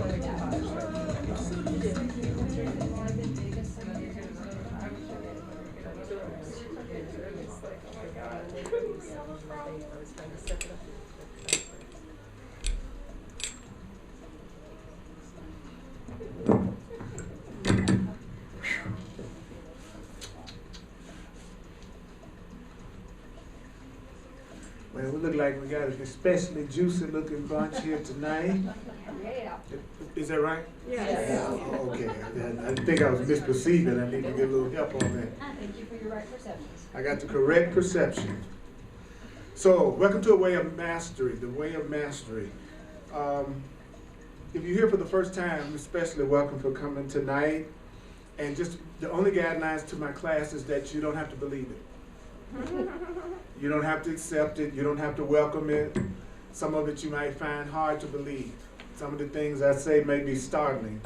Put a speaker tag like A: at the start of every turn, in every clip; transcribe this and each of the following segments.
A: Well, we look like we got an especially juicy looking bunch here tonight.
B: Yeah.
A: Is that right?
B: Yes.
A: Oh, okay. I think I was misperceiving. I need to get a little help on that.
B: Thank you for your right perceptions.
A: I got the correct perception. So, welcome to A Way of Mastery, the Way of Mastery. If you're here for the first time, especially welcome for coming tonight. And just the only guidelines to my class is that you don't have to believe it. You don't have to accept it. You don't have to welcome it. Some of it you might find hard to believe. Some of the things I say may be startling.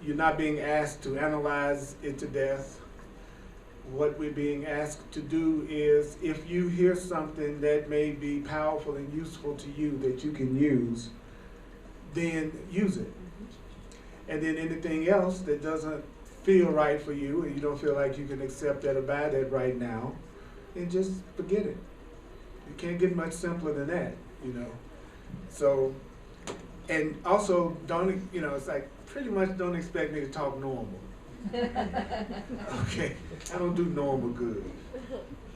A: You're not being asked to analyze it to death. What we're being asked to do is, if you hear something that may be powerful and useful to you that you can use, then use it. And then anything else that doesn't feel right for you and you don't feel like you can accept that or buy that right now, then just forget it. You can't get much simpler than that, you know. So, and also don't, you know, it's like pretty much don't expect me to talk normal. Okay, I don't do normal good,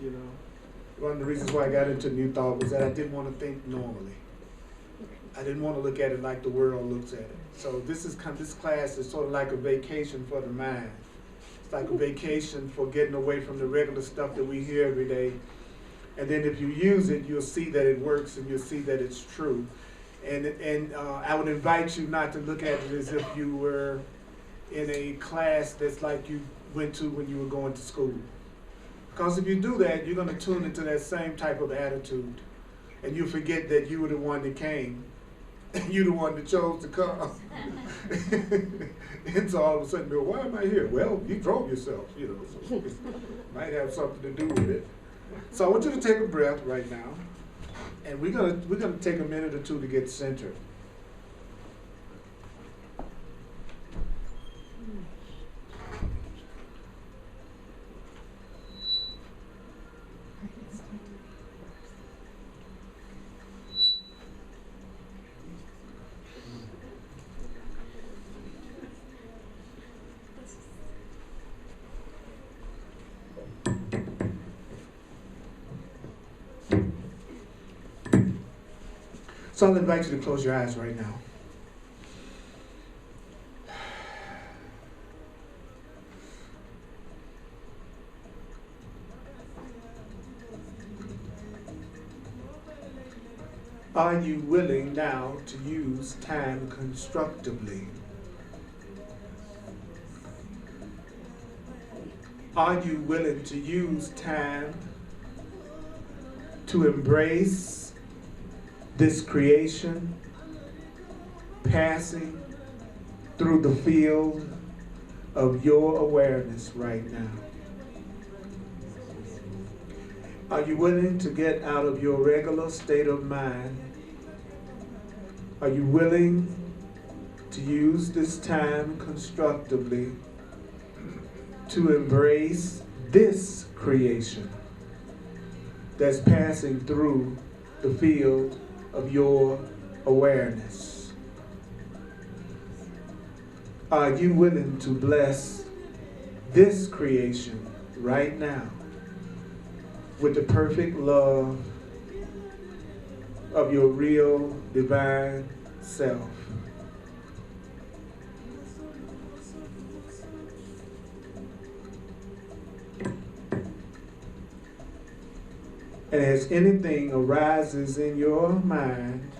A: you know. One of the reasons why I got into New Thought was that I didn't want to think normally. I didn't want to look at it like the world looks at it. So this class is sort of like a vacation for the mind. It's like a vacation for getting away from the regular stuff that we hear every day. And then if you use it, you'll see that it works and you'll see that it's true. And I would invite you not to look at it as if you were in a class that's like you went to when you were going to school. Because if you do that, you're going to tune into that same type of attitude. And you forget that you were the one that came. You're the one that chose to come. And so all of a sudden, well, why am I here? Well, you drove yourself, you know, so it might have something to do with it. So I want you to take a breath right now. And we're gonna take a minute or two to get centered. So I'll invite you to close your eyes right now. Are you willing now to use time constructively? Are you willing to use time to embrace this creation passing through the field of your awareness right now? Are you willing to get out of your regular state of mind? Are you willing to use this time constructively to embrace this creation that's passing through the field of your awareness? Are you willing to bless this creation right now with the perfect love of your real divine self? And as anything arises in your mind,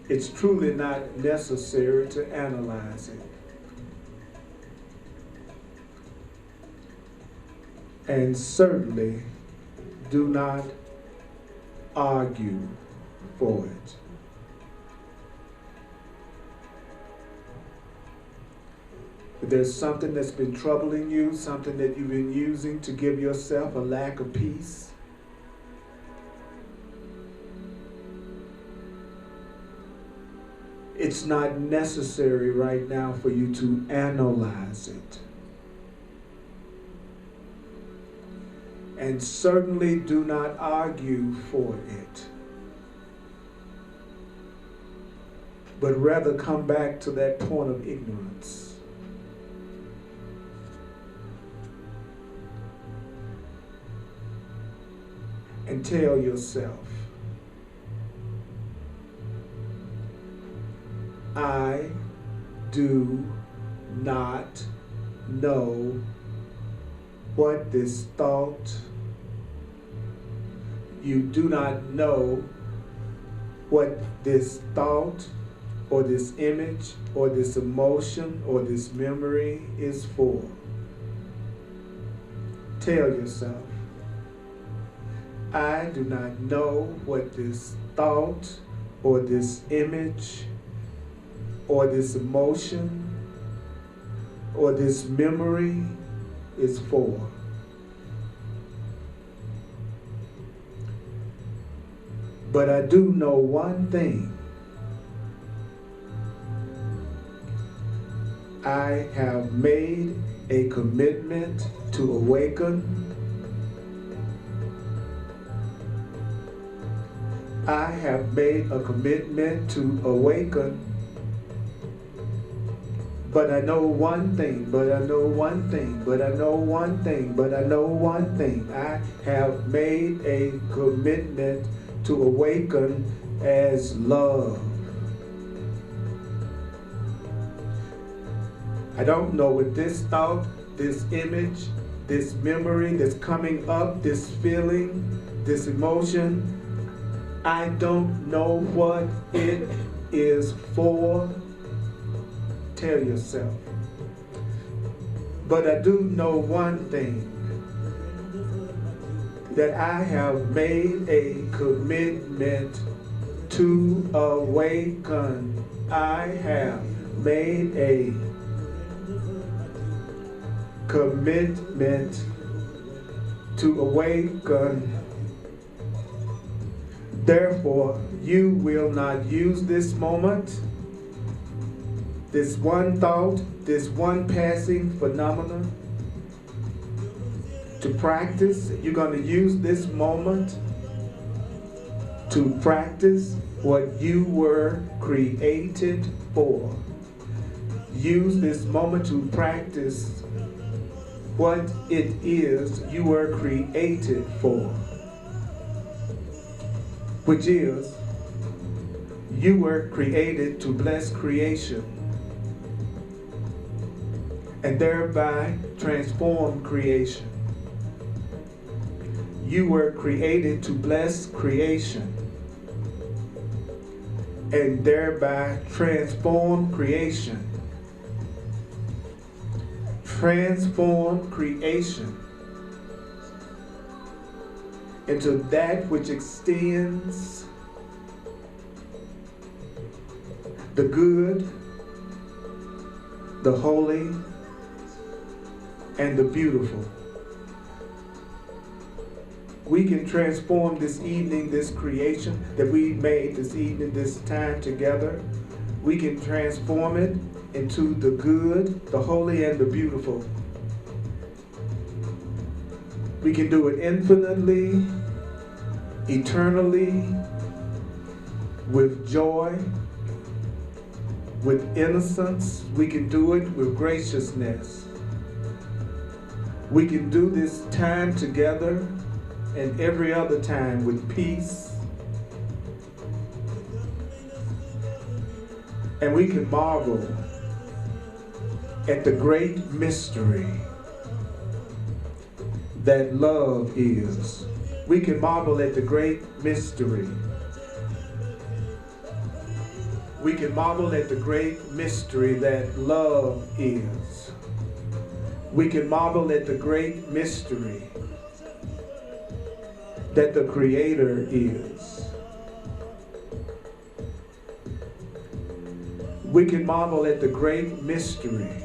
A: it's truly not necessary to analyze it. And certainly do not argue for it. If there's something that's been troubling you, something that you've been using to give yourself a lack of peace, It's not necessary right now for you to analyze it. And certainly do not argue for it. But rather come back to that point of ignorance. And tell yourself, I do not know what this thought, you do not know what this thought or this image or this emotion or this memory is for. Tell yourself, I do not know what this thought or this image or this emotion or this memory is for. But I do know one thing. I have made a commitment to awaken. I have made a commitment to awaken. But I know one thing, but I know one thing, but I know one thing, but I know one thing. I have made a commitment to awaken as love. I don't know what this thought, this image, this memory that's coming up, this feeling, this emotion, I don't know what it is for. Tell yourself. But I do know one thing, that I have made a commitment to awaken. I have made a commitment to awaken. Therefore, you will not use this moment, this one thought, this one passing phenomenon to practice. You're going to use this moment to practice what you were created for. Use this moment to practice what it is you were created for, which is you were created to bless creation and thereby transform creation. You were created to bless creation and thereby transform creation. Transform creation into that which extends the good, the holy, and the beautiful. We can transform this evening, this creation that we made this evening, this time together. We can transform it into the good, the holy, and the beautiful. We can do it infinitely, eternally, with joy, with innocence. We can do it with graciousness. We can do this time together and every other time with peace. And we can marvel at the great mystery that love is. We can marvel at the great mystery. We can marvel at the great mystery that love is. We can marvel at the great mystery that the Creator is. We can marvel at the great mystery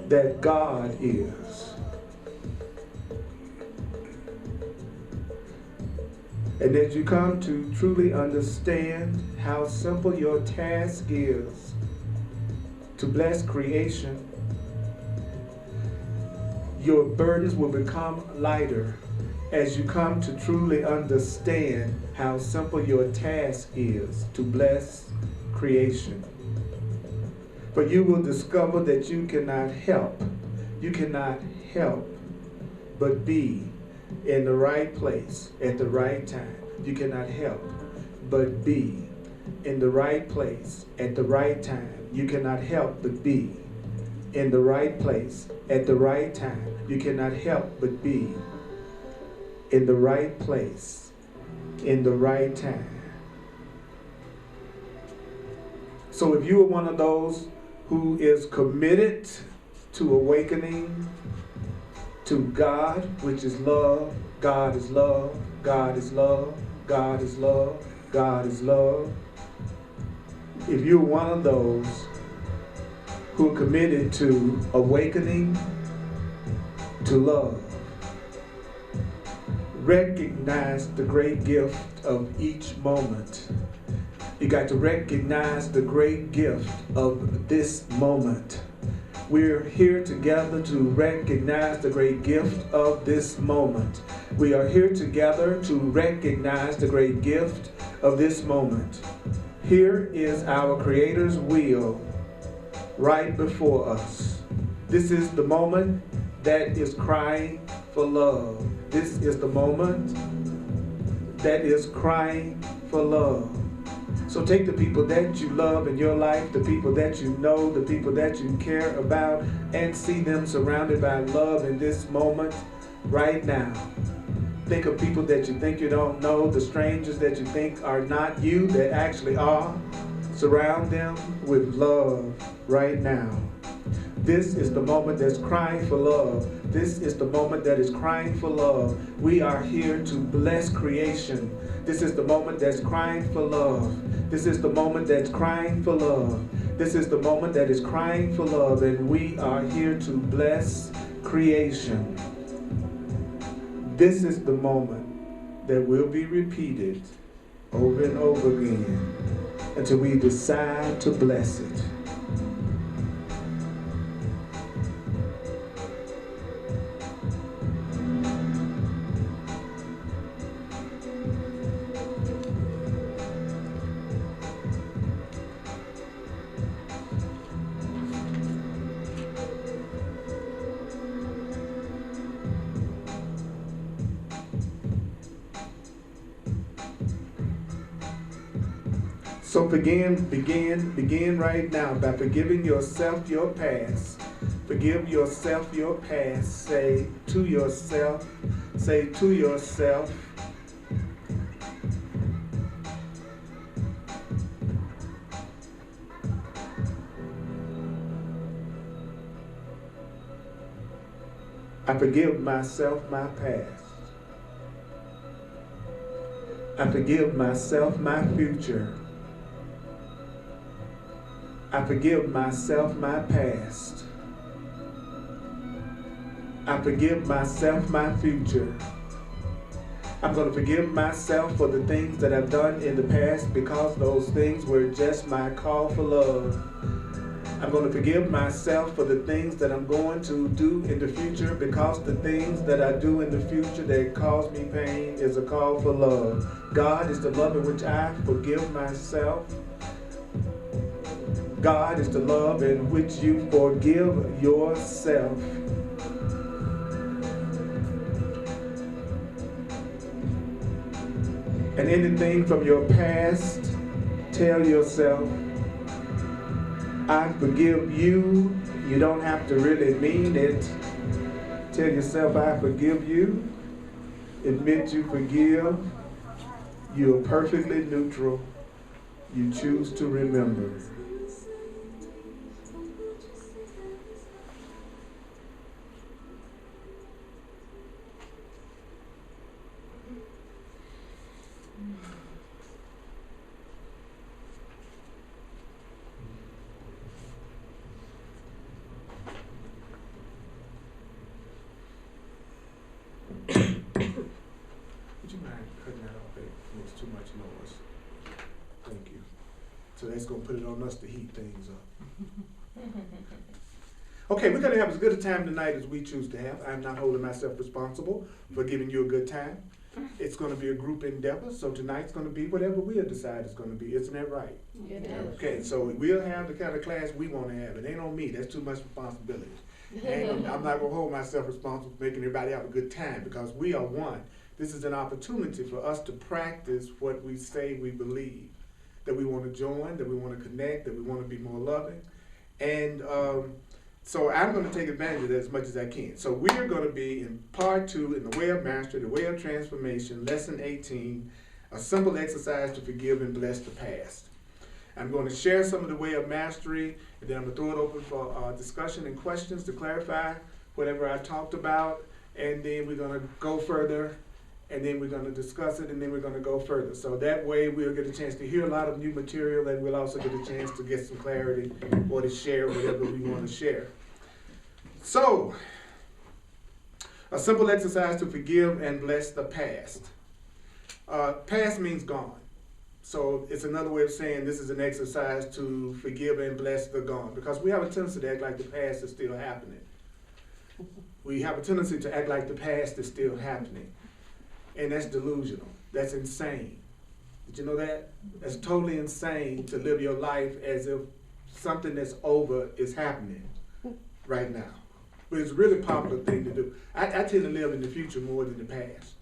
A: that God is. And that you come to truly understand how simple your task is to bless creation, your burdens will become lighter as you come to truly understand how simple your task is to bless creation. But you will discover that you cannot help but be in the right place at the right time. You cannot help but be in the right place at the right time. You cannot help but be in the right place at the right time. You cannot help but be in the right place in the right time. So if you are one of those who is committed to awakening to God, which is love, God is love, God is love, God is love, God is love. If you're one of those who are committed to awakening to love, recognize the great gift of each moment. You got to recognize the great gift of this moment. We're here together to recognize the great gift of this moment. We are here together to recognize the great gift of this moment. Here is our Creator's will right before us. This is the moment that is crying for love. This is the moment that is crying for love. So take the people that you love in your life, the people that you know, the people that you care about, and see them surrounded by love in this moment right now. Think of people that you think you don't know, the strangers that you think are not you, that actually are. Surround them with love right now. This is the moment that's crying for love. This is the moment that is crying for love. We are here to bless creation. This is the moment that's crying for love. This is the moment that's crying for love. This is the moment that is crying for love, and we are here to bless creation. This is the moment that will be repeated over and over again until we decide to bless it. So begin right now by forgiving yourself your past. Forgive yourself your past. Say to yourself, I forgive myself my past. I forgive myself my future. I forgive myself my past. I forgive myself my future. I'm going to forgive myself for the things that I've done in the past because those things were just my call for love. I'm going to forgive myself for the things that I'm going to do in the future because the things that I do in the future that cause me pain is a call for love. God is the love in which I forgive myself. God is the love in which you forgive yourself. And anything from your past, tell yourself, I forgive you. You don't have to really mean it. Tell yourself, I forgive you. Admit you forgive. You are perfectly neutral. You choose to remember. Would you mind cutting that off, baby? much noise. Thank you. So that's going to put it on us to heat things up. Okay, we're going to have as good a time tonight as we choose to have. I'm not holding myself responsible for giving you a good time. It's going to be a group endeavor, so tonight's going to be whatever we'll decide it's going to be. Isn't that right?
B: It is.
A: Okay, so we'll have the kind of class we want to have. It ain't on me. That's too much responsibility. I'm not going to hold myself responsible for making everybody have a good time because we are one. This is an opportunity for us to practice what we say we believe, that we want to join, that we want to connect, that we want to be more loving. And so I'm going to take advantage of that as much as I can. So we're going to be in part 2 in the way of mastery, the way of transformation, lesson 18, a simple exercise to forgive and bless the past. I'm going to share some of the way of mastery, and then I'm going to throw it open for discussion and questions to clarify whatever I talked about, and then we're going to go further, and then we're going to discuss it, and then we're going to go further. So that way we'll get a chance to hear a lot of new material, and we'll also get a chance to get some clarity or to share whatever we want to share. So, a simple exercise to forgive and bless the past. Past means gone. So it's another way of saying this is an exercise to forgive and bless the gone, because we have a tendency to act like the past is still happening. We have a tendency to act like the past is still happening. And that's delusional. That's insane. Did you know that? That's totally insane to live your life as if something that's over is happening right now. But it's a really popular thing to do. I tend to live in the future more than the past.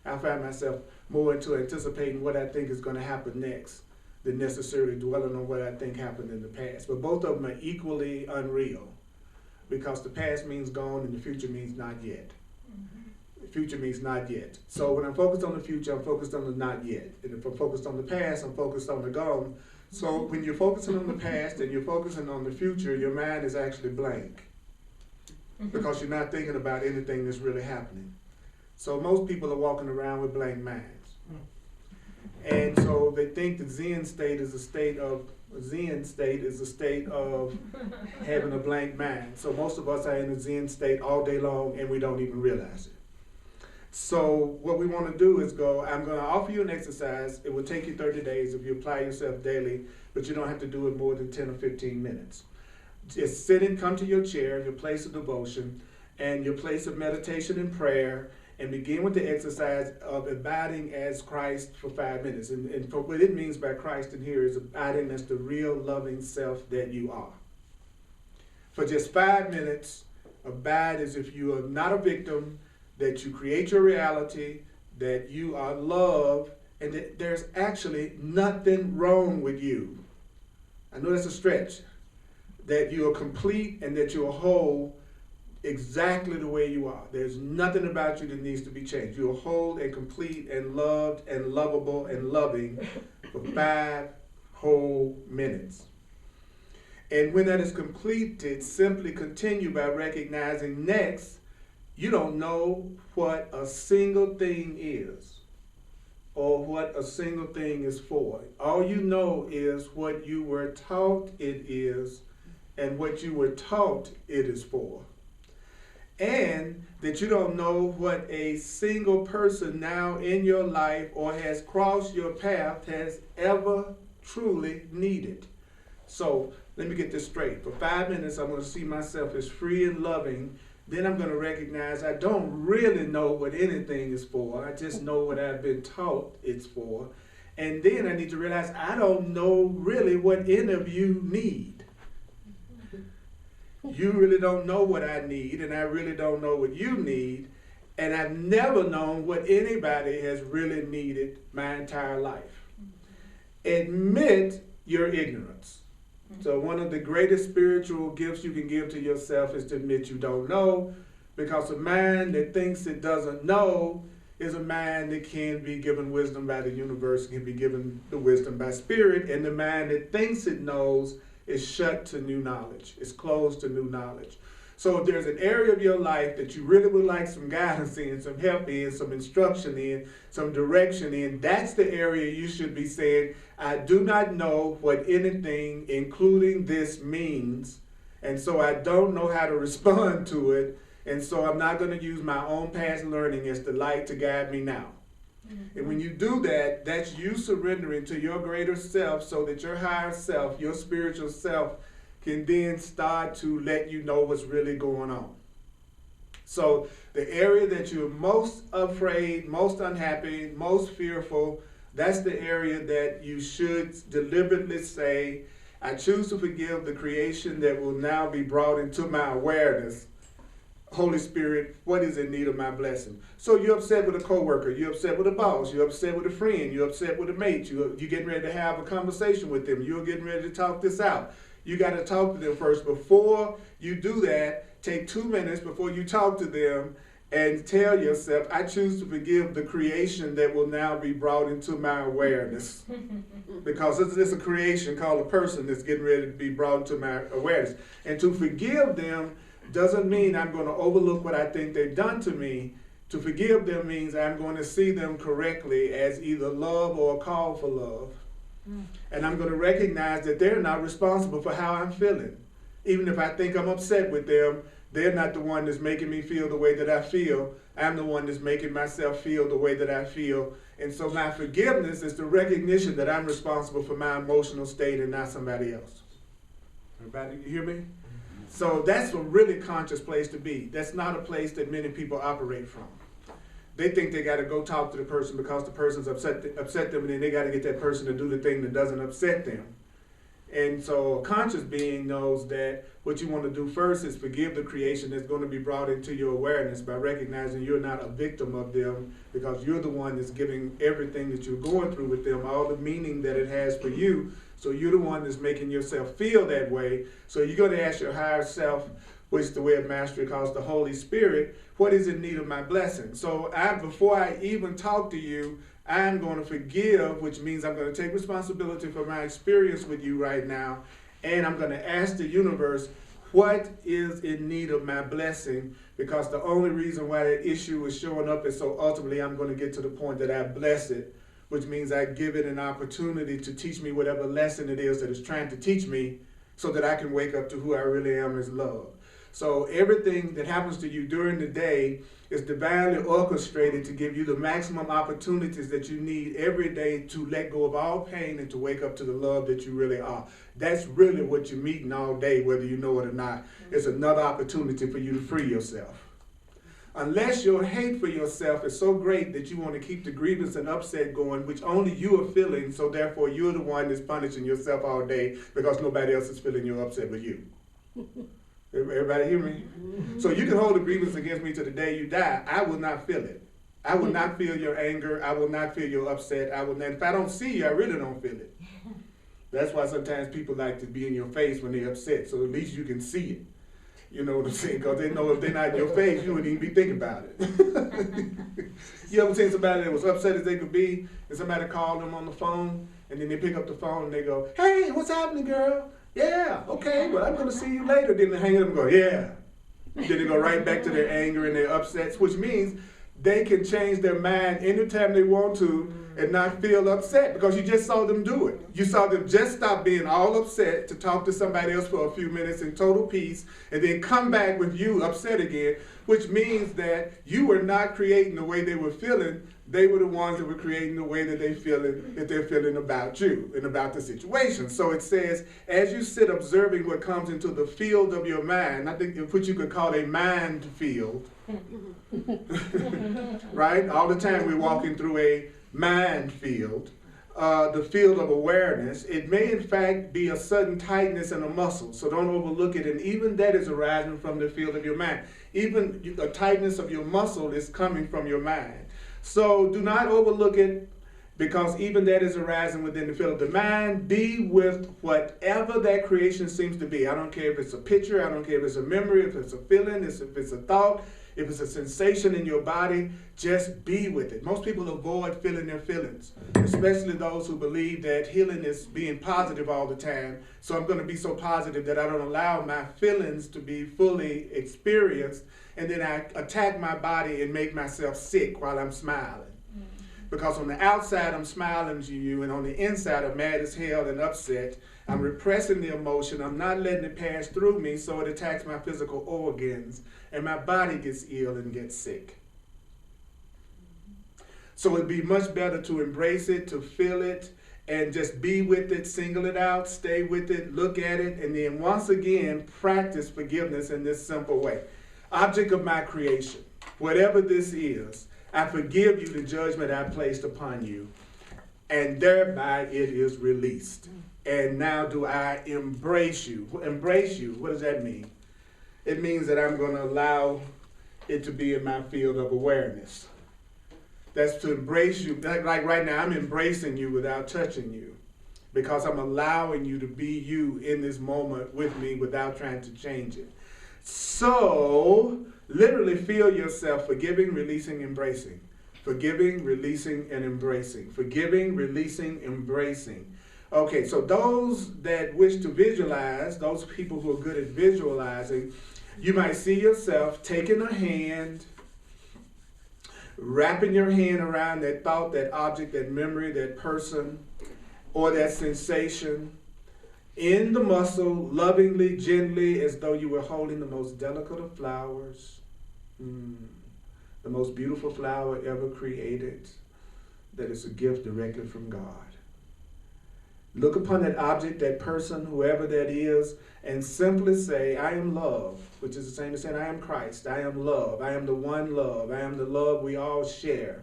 A: I find myself more into anticipating what I think is going to happen next than necessarily dwelling on what I think happened in the past. But both of them are equally unreal, because the past means gone and the future means not yet. The future means not yet. So when I'm focused on the future, I'm focused on the not yet. And if I'm focused on the past, I'm focused on the gone. So when you're focusing on the past and you're focusing on the future, your mind is actually blank, because you're not thinking about anything that's really happening. So most people are walking around with blank minds. And so they think the Zen state is a state of having a blank mind. So most of us are in a Zen state all day long and we don't even realize it. So what we want to do is I'm going to offer you an exercise. It will take you 30 days if you apply yourself daily, but you don't have to do it more than 10 or 15 minutes. Just sit and come to your chair, your place of devotion, and your place of meditation and prayer, and begin with the exercise of abiding as Christ for 5 minutes. And for what it means by Christ in here is abiding as the real loving self that you are. For just 5 minutes, abide as if you are not a victim, that you create your reality, that you are love, and that there's actually nothing wrong with you. I know that's a stretch. That you are complete and that you are whole exactly the way you are. There's nothing about you that needs to be changed. You are whole and complete and loved and lovable and loving for 5 whole minutes. And when that is completed, simply continue by recognizing next, you don't know what a single thing is or what a single thing is for. All you know is what you were taught it is and what you were taught it is for. And that you don't know what a single person now in your life or has crossed your path has ever truly needed. So let me get this straight. For 5 minutes, I'm going to see myself as free and loving. Then I'm going to recognize I don't really know what anything is for. I just know what I've been taught it's for. And then I need to realize I don't know really what any of you need. You really don't know what I need, and I really don't know what you need, and I've never known what anybody has really needed my entire life. Admit your ignorance. So one of the greatest spiritual gifts you can give to yourself is to admit you don't know, because a mind that thinks it doesn't know is a mind that can be given wisdom by the universe, can be given the wisdom by spirit, and the mind that thinks it knows is shut to new knowledge. It's closed to new knowledge. So if there's an area of your life that you really would like some guidance in, some help in, some instruction in, some direction in, that's the area you should be saying, I do not know what anything, including this, means, and so I don't know how to respond to it, and so I'm not going to use my own past learning as the light to guide me now. And when you do that, that's you surrendering to your greater self so that your higher self, your spiritual self, can then start to let you know what's really going on. So the area that you're most afraid, most unhappy, most fearful, that's the area that you should deliberately say, I choose to forgive the creation that will now be brought into my awareness. Holy Spirit, what is in need of my blessing? So you're upset with a coworker, you're upset with a boss, you're upset with a friend, you're upset with a mate, you're getting ready to have a conversation with them, you're getting ready to talk this out. You got to talk to them first. Before you do that, take 2 minutes before you talk to them and tell yourself, I choose to forgive the creation that will now be brought into my awareness. Because it's a creation called a person that's getting ready to be brought into my awareness. And to forgive them doesn't mean I'm going to overlook what I think they've done to me. To forgive them means I'm going to see them correctly as either love or a call for love. And I'm going to recognize that they're not responsible for how I'm feeling. Even if I think I'm upset with them, they're not the one that's making me feel the way that I feel. I'm the one that's making myself feel the way that I feel. And so my forgiveness is the recognition that I'm responsible for my emotional state and not somebody else. Everybody, you hear me? So that's a really conscious place to be. That's not a place that many people operate from. They think they got to go talk to the person because the person's upset them, and then they got to get that person to do the thing that doesn't upset them. And so a conscious being knows that what you want to do first is forgive the creation that's going to be brought into your awareness by recognizing you're not a victim of them, because you're the one that's giving everything that you're going through with them all the meaning that it has for you. So you're the one that's making yourself feel that way. So you're going to ask your higher self, which the way of mastery calls the Holy Spirit, what is in need of my blessing? So before I even talk to you, I'm going to forgive, which means I'm going to take responsibility for my experience with you right now. And I'm going to ask the universe, what is in need of my blessing? Because the only reason why that issue is showing up is so ultimately I'm going to get to the point that I bless it, which means I give it an opportunity to teach me whatever lesson it is that it's trying to teach me so that I can wake up to who I really am as love. So everything that happens to you during the day is divinely orchestrated to give you the maximum opportunities that you need every day to let go of all pain and to wake up to the love that you really are. That's really what you're meeting all day, whether you know it or not. It's another opportunity for you to free yourself. Unless your hate for yourself is so great that you want to keep the grievance and upset going, which only you are feeling, so therefore you're the one that's punishing yourself all day because nobody else is feeling your upset but you. Everybody hear me? So you can hold a grievance against me to the day you die. I will not feel it. I will not feel your anger. I will not feel your upset. I will not. If I don't see you, I really don't feel it. That's why sometimes people like to be in your face when they're upset, so at least you can see it. You know what I'm saying? Because they know if they're not in your face, you wouldn't even be thinking about it. You ever seen somebody that was upset as they could be, and somebody called them on the phone, and then they pick up the phone and they go, hey, what's happening, girl? Yeah, okay, well, I'm going to see you later. Then they hang up and go, yeah. Then they go right back to their anger and their upsets, which means they can change their mind anytime they want to and not feel upset because you just saw them do it. You saw them just stop being all upset to talk to somebody else for a few minutes in total peace and then come back with you upset again, which means that you were not creating the way they were feeling. They were the ones that were creating the way that they're feeling about you and about the situation. So it says, as you sit observing what comes into the field of your mind, I think what you could call a mind field, right? All the time we're walking through a mind field, the field of awareness. It may in fact be a sudden tightness in a muscle, so don't overlook it. And even that is arising from the field of your mind. Even a tightness of your muscle is coming from your mind. So do not overlook it, because even that is arising within the field of the mind. Be with whatever that creation seems to be. I don't care if it's a picture, I don't care if it's a memory, if it's a feeling, if it's a thought, if it's a sensation in your body, just be with it. Most people avoid feeling their feelings, especially those who believe that healing is being positive all the time. So I'm going to be so positive that I don't allow my feelings to be fully experienced, and then I attack my body and make myself sick while I'm smiling. Because on the outside I'm smiling to you, and on the inside I'm mad as hell and upset. I'm repressing the emotion. I'm not letting it pass through me, so it attacks my physical organs, and my body gets ill and gets sick. So it'd be much better to embrace it, to feel it, and just be with it, single it out, stay with it, look at it, and then once again, practice forgiveness in this simple way. Object of my creation, whatever this is, I forgive you the judgment I placed upon you, and thereby it is released. And now do I embrace you. Embrace you, what does that mean? It means that I'm going to allow it to be in my field of awareness. That's to embrace you. Like right now, I'm embracing you without touching you, because I'm allowing you to be you in this moment with me without trying to change it. So, literally feel yourself forgiving, releasing, embracing. Forgiving, releasing, and embracing. Forgiving, releasing, embracing. Okay, so those that wish to visualize, those people who are good at visualizing, you might see yourself taking a hand, wrapping your hand around that thought, that object, that memory, that person, or that sensation, in the muscle, lovingly, gently, as though you were holding the most delicate of flowers, the most beautiful flower ever created, that is a gift directly from God. Look upon that object, that person, whoever that is, and simply say, I am love, which is the same as saying, I am Christ, I am love, I am the one love, I am the love we all share.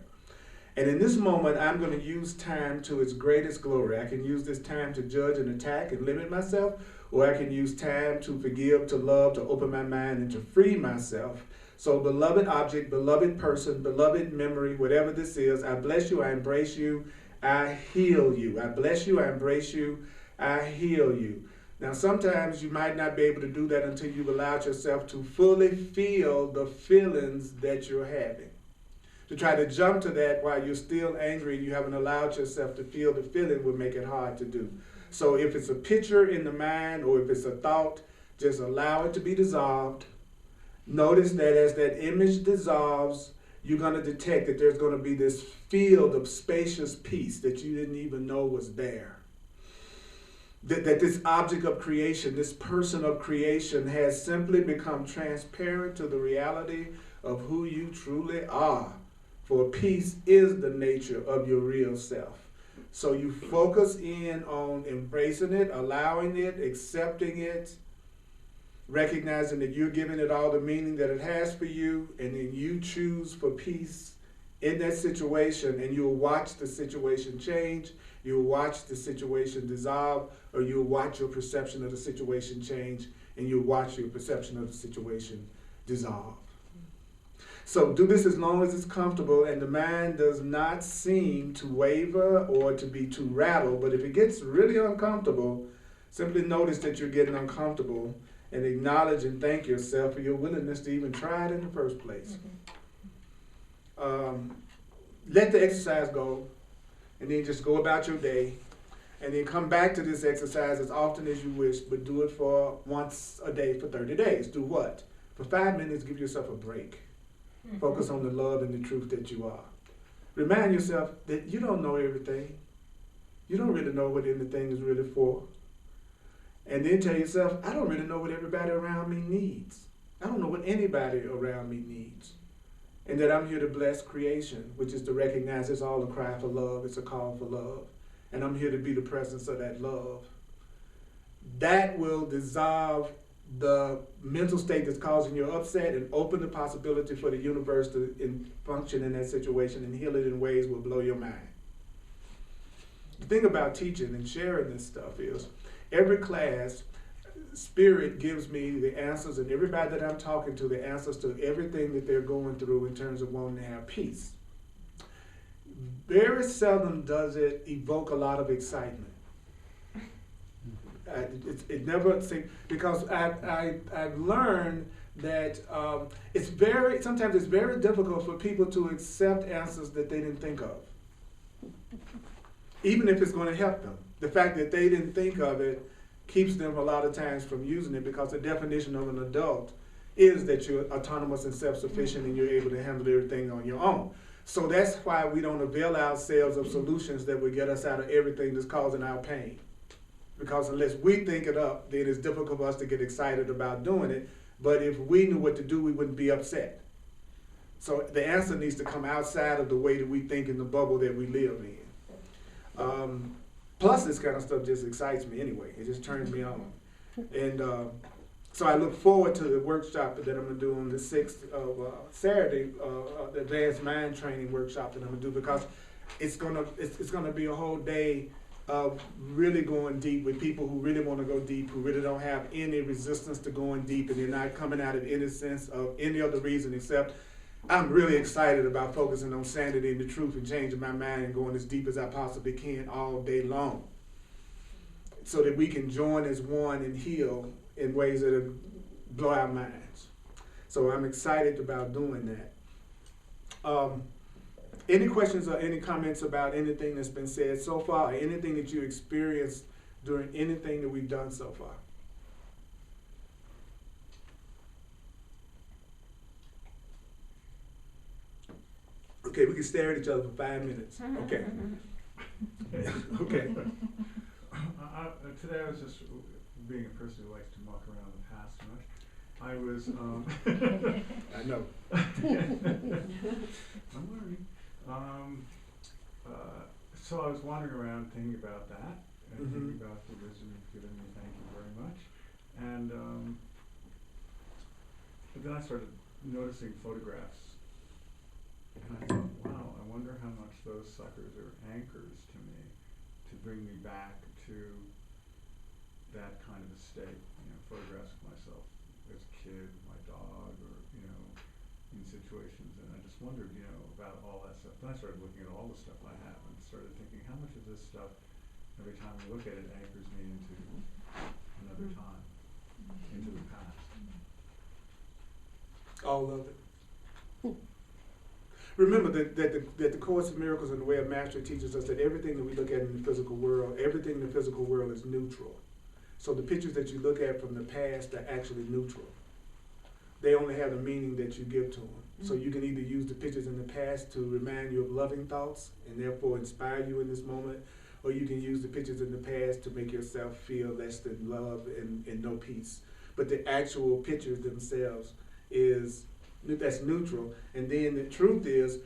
A: And in this moment, I'm going to use time to its greatest glory. I can use this time to judge and attack and limit myself, or I can use time to forgive, to love, to open my mind, and to free myself. So beloved object, beloved person, beloved memory, whatever this is, I bless you, I embrace you, I heal you. I bless you, I embrace you, I heal you. Now sometimes you might not be able to do that until you've allowed yourself to fully feel the feelings that you're having. To try to jump to that while you're still angry and you haven't allowed yourself to feel the feeling would make it hard to do. So if it's a picture in the mind or if it's a thought, just allow it to be dissolved. Notice that as that image dissolves, you're going to detect that there's going to be this field of spacious peace that you didn't even know was there. That this object of creation, this person of creation has simply become transparent to the reality of who you truly are. For peace is the nature of your real self. So you focus in on embracing it, allowing it, accepting it, recognizing that you're giving it all the meaning that it has for you, and then you choose for peace in that situation, and you'll watch the situation change, you'll watch the situation dissolve, or you'll watch your perception of the situation change, and you'll watch your perception of the situation dissolve. So do this as long as it's comfortable and the mind does not seem to waver or to be too rattled, but if it gets really uncomfortable, simply notice that you're getting uncomfortable and acknowledge and thank yourself for your willingness to even try it in the first place. Let the exercise go, and then just go about your day, and then come back to this exercise as often as you wish, but do it for once a day for 30 days. Do what? For 5 minutes, give yourself a break. Focus on the love and the truth that you are. Remind yourself that you don't know everything. You don't really know what anything is really for. And then tell yourself, I don't really know what everybody around me needs. I don't know what anybody around me needs. And that I'm here to bless creation, which is to recognize it's all a cry for love. It's a call for love. And I'm here to be the presence of that love. That will dissolve the mental state that's causing you upset and open the possibility for the universe to function in that situation and heal it in ways will blow your mind. The thing about teaching and sharing this stuff is every class, Spirit gives me the answers, and everybody that I'm talking to, the answers to everything that they're going through in terms of wanting to have peace. Very seldom does it evoke a lot of excitement. It never, because I've learned that sometimes it's very difficult for people to accept answers that they didn't think of. Even if it's going to help them. The fact that they didn't think of it keeps them a lot of times from using it, because the definition of an adult is that you're autonomous and self-sufficient and you're able to handle everything on your own. So that's why we don't avail ourselves of solutions that would get us out of everything that's causing our pain. Because unless we think it up, then it's difficult for us to get excited about doing it. But if we knew what to do, we wouldn't be upset. So the answer needs to come outside of the way that we think in the bubble that we live in. Plus, this kind of stuff just excites me anyway. It just turns me on. And so I look forward to the workshop that I'm going to do on the 6th of Saturday, the advanced mind training workshop that I'm going to do, because it's gonna be a whole day of really going deep with people who really want to go deep, who really don't have any resistance to going deep, and they're not coming out of any sense of any other reason except I'm really excited about focusing on sanity and the truth and changing my mind and going as deep as I possibly can all day long, so that we can join as one and heal in ways that blow our minds. So I'm excited about doing that. Any questions or any comments about anything that's been said so far, or anything that you experienced during anything that we've done so far? Okay, we can stare at each other for 5 minutes. Okay. Okay.
C: Today I was just, being a person who likes to muck around the past too much, I was,
A: I know.
C: I'm learning. So I was wandering around thinking about that, and thinking about the wisdom you've given me, thank you very much. And but then I started noticing photographs, and I thought, wow, I wonder how much those suckers are anchors to me, to bring me back to that kind of a state. You know, photographs of myself as a kid, my dog, or, you know, in situations, and I just wondered, you know, about all that stuff. Then I started looking at all the stuff I have and started thinking, how much of this stuff, every time I look at it, anchors me into another time, into the past.
A: All of it. Remember that the Course in Miracles and the Way of Mastery teaches us that everything that we look at in the physical world, everything in the physical world is neutral. So the pictures that you look at from the past are actually neutral. They only have the meaning that you give to them. So you can either use the pictures in the past to remind you of loving thoughts and therefore inspire you in this moment, or you can use the pictures in the past to make yourself feel less than love and no peace. But the actual pictures themselves that's neutral. And then the truth is,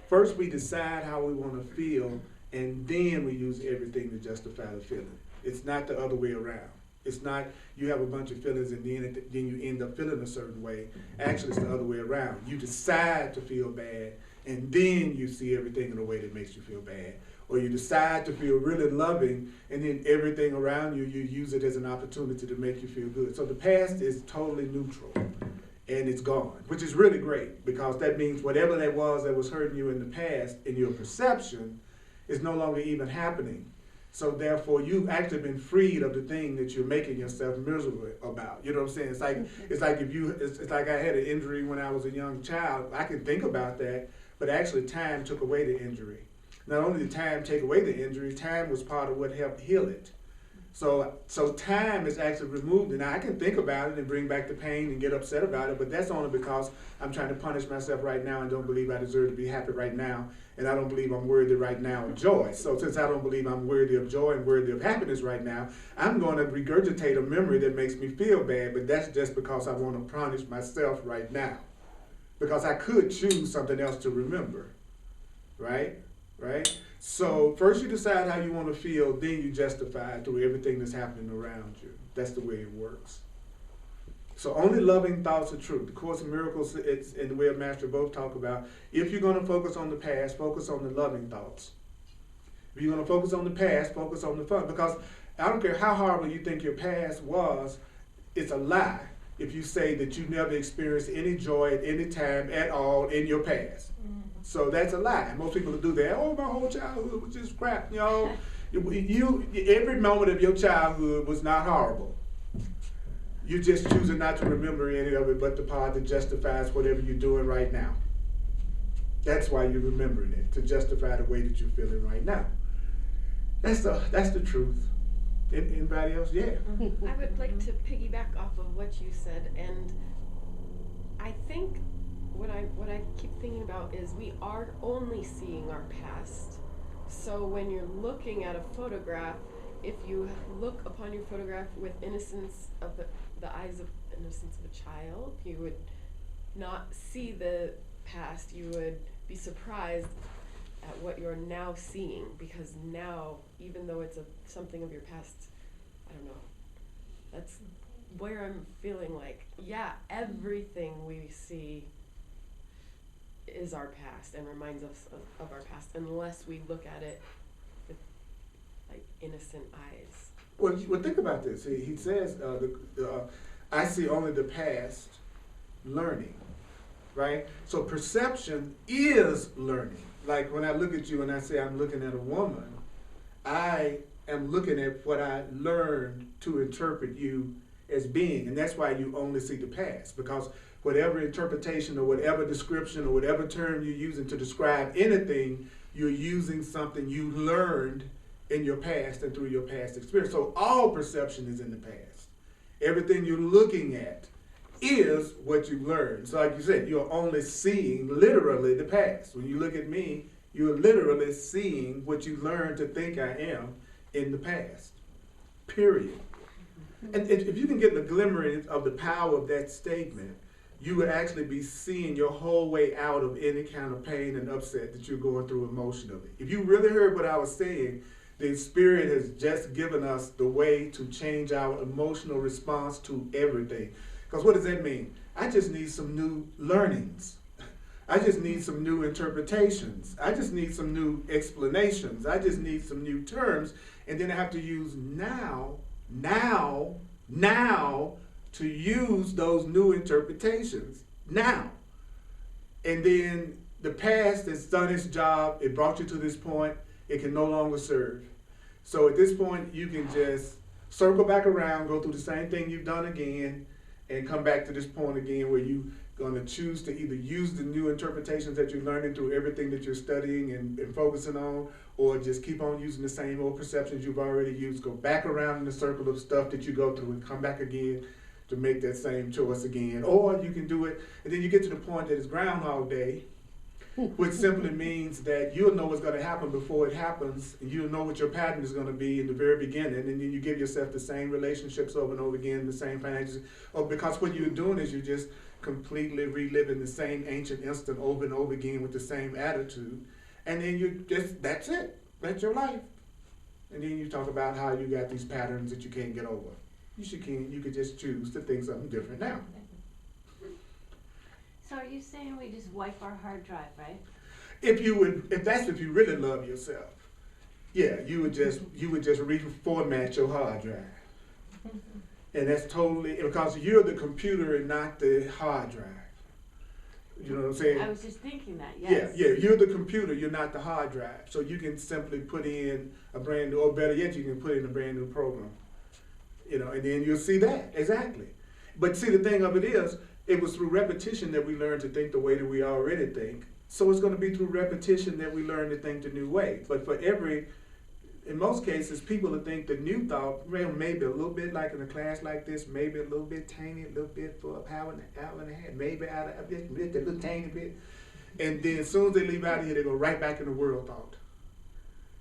A: first we decide how we want to feel, and then we use everything to justify the feeling. It's not the other way around. It's not you have a bunch of feelings and then you end up feeling a certain way. Actually, it's the other way around. You decide to feel bad, and then you see everything in a way that makes you feel bad. Or you decide to feel really loving, and then everything around you use it as an opportunity to make you feel good. So the past is totally neutral, and it's gone, which is really great, because that means whatever that was hurting you in the past, in your perception, is no longer even happening. So therefore, you've actually been freed of the thing that you're making yourself miserable about. You know what I'm saying? It's like I had an injury when I was a young child. I can think about that, but actually time took away the injury. Not only did time take away the injury, time was part of what helped heal it. So time is actually removed, and I can think about it and bring back the pain and get upset about it, but that's only because I'm trying to punish myself right now and don't believe I deserve to be happy right now, and I don't believe I'm worthy right now of joy. So since I don't believe I'm worthy of joy and worthy of happiness right now, I'm going to regurgitate a memory that makes me feel bad, but that's just because I want to punish myself right now. Because I could choose something else to remember, right? So first you decide how you want to feel, then you justify it through everything that's happening around you. That's the way it works. So only loving thoughts are true. The Course in Miracles and the Way of Mastery both talk about, if you're going to focus on the past, focus on the loving thoughts. If you're going to focus on the past, focus on the fun. Because I don't care how horrible you think your past was, it's a lie if you say that you never experienced any joy at any time at all in your past. So that's a lie. Most people do that. Oh, my whole childhood was just crap. You know, every moment of your childhood was not horrible. You're just choosing not to remember any of it but the part that justifies whatever you're doing right now. That's why you're remembering it, to justify the way that you're feeling right now. That's the truth. Anybody else? Yeah.
D: I would like to piggyback off of what you said, and I think what I keep thinking about is we are only seeing our past. So when you're looking at a photograph, if you look upon your photograph with innocence of the eyes of innocence of a child, you would not see the past, you would be surprised at what you're now seeing, because now, even though it's something of your past, I don't know, that's where I'm feeling like, yeah, everything we see is our past and reminds us of our past, unless we look at it with like innocent eyes.
A: Well, think about this. He says, I see only the past learning, right? So perception is learning. Like when I look at you and I say I'm looking at a woman, I am looking at what I learned to interpret you as being. And that's why you only see the past, because whatever interpretation or whatever description or whatever term you're using to describe anything, you're using something you learned in your past and through your past experience. So all perception is in the past. Everything you're looking at is what you learned. So like you said, you're only seeing literally the past. When you look at me, you're literally seeing what you learned to think I am in the past. Period. And if you can get the glimmering of the power of that statement, you would actually be seeing your whole way out of any kind of pain and upset that you're going through emotionally. If you really heard what I was saying, the Spirit has just given us the way to change our emotional response to everything. Because what does that mean? I just need some new learnings. I just need some new interpretations. I just need some new explanations. I just need some new terms. And then I have to use now to use those new interpretations now. And then the past has done its job. It brought you to this point. It can no longer serve. So at this point, you can just circle back around, go through the same thing you've done again, and come back to this point again where you're going to choose to either use the new interpretations that you're learning through everything that you're studying and focusing on, or just keep on using the same old perceptions you've already used. Go back around in the circle of stuff that you go through and come back again to make that same choice again. Or you can do it, and then you get to the point that it's Groundhog Day, which simply means that you'll know what's going to happen before it happens, and you'll know what your pattern is going to be in the very beginning, and then you give yourself the same relationships over and over again, the same finances, because what you're doing is you're just completely reliving the same ancient instant over and over again with the same attitude, and then you just, that's it, that's your life. And then you talk about how you got these patterns that you can't get over. You could just choose to think something different now.
E: So are you saying we just wipe our hard drive, right?
A: If you really love yourself, yeah, you would just reformat your hard drive. And that's totally, because you're the computer and not the hard drive. You know what I'm saying?
E: I was just thinking that, yes.
A: Yeah, you're the computer, you're not the hard drive. So you can simply put in a brand new, or better yet, you can put in a brand new program. You know, and then you'll see that, exactly. But see, the thing of it is, it was through repetition that we learned to think the way that we already think. So it's going to be through repetition that we learn to think the new way. But in most cases, people will think the new thought, well, maybe a little bit like in a class like this, maybe a little bit tiny, a little bit for an hour and a half, maybe out of a little tiny bit. And then as soon as they leave out of here, they go right back in the world thought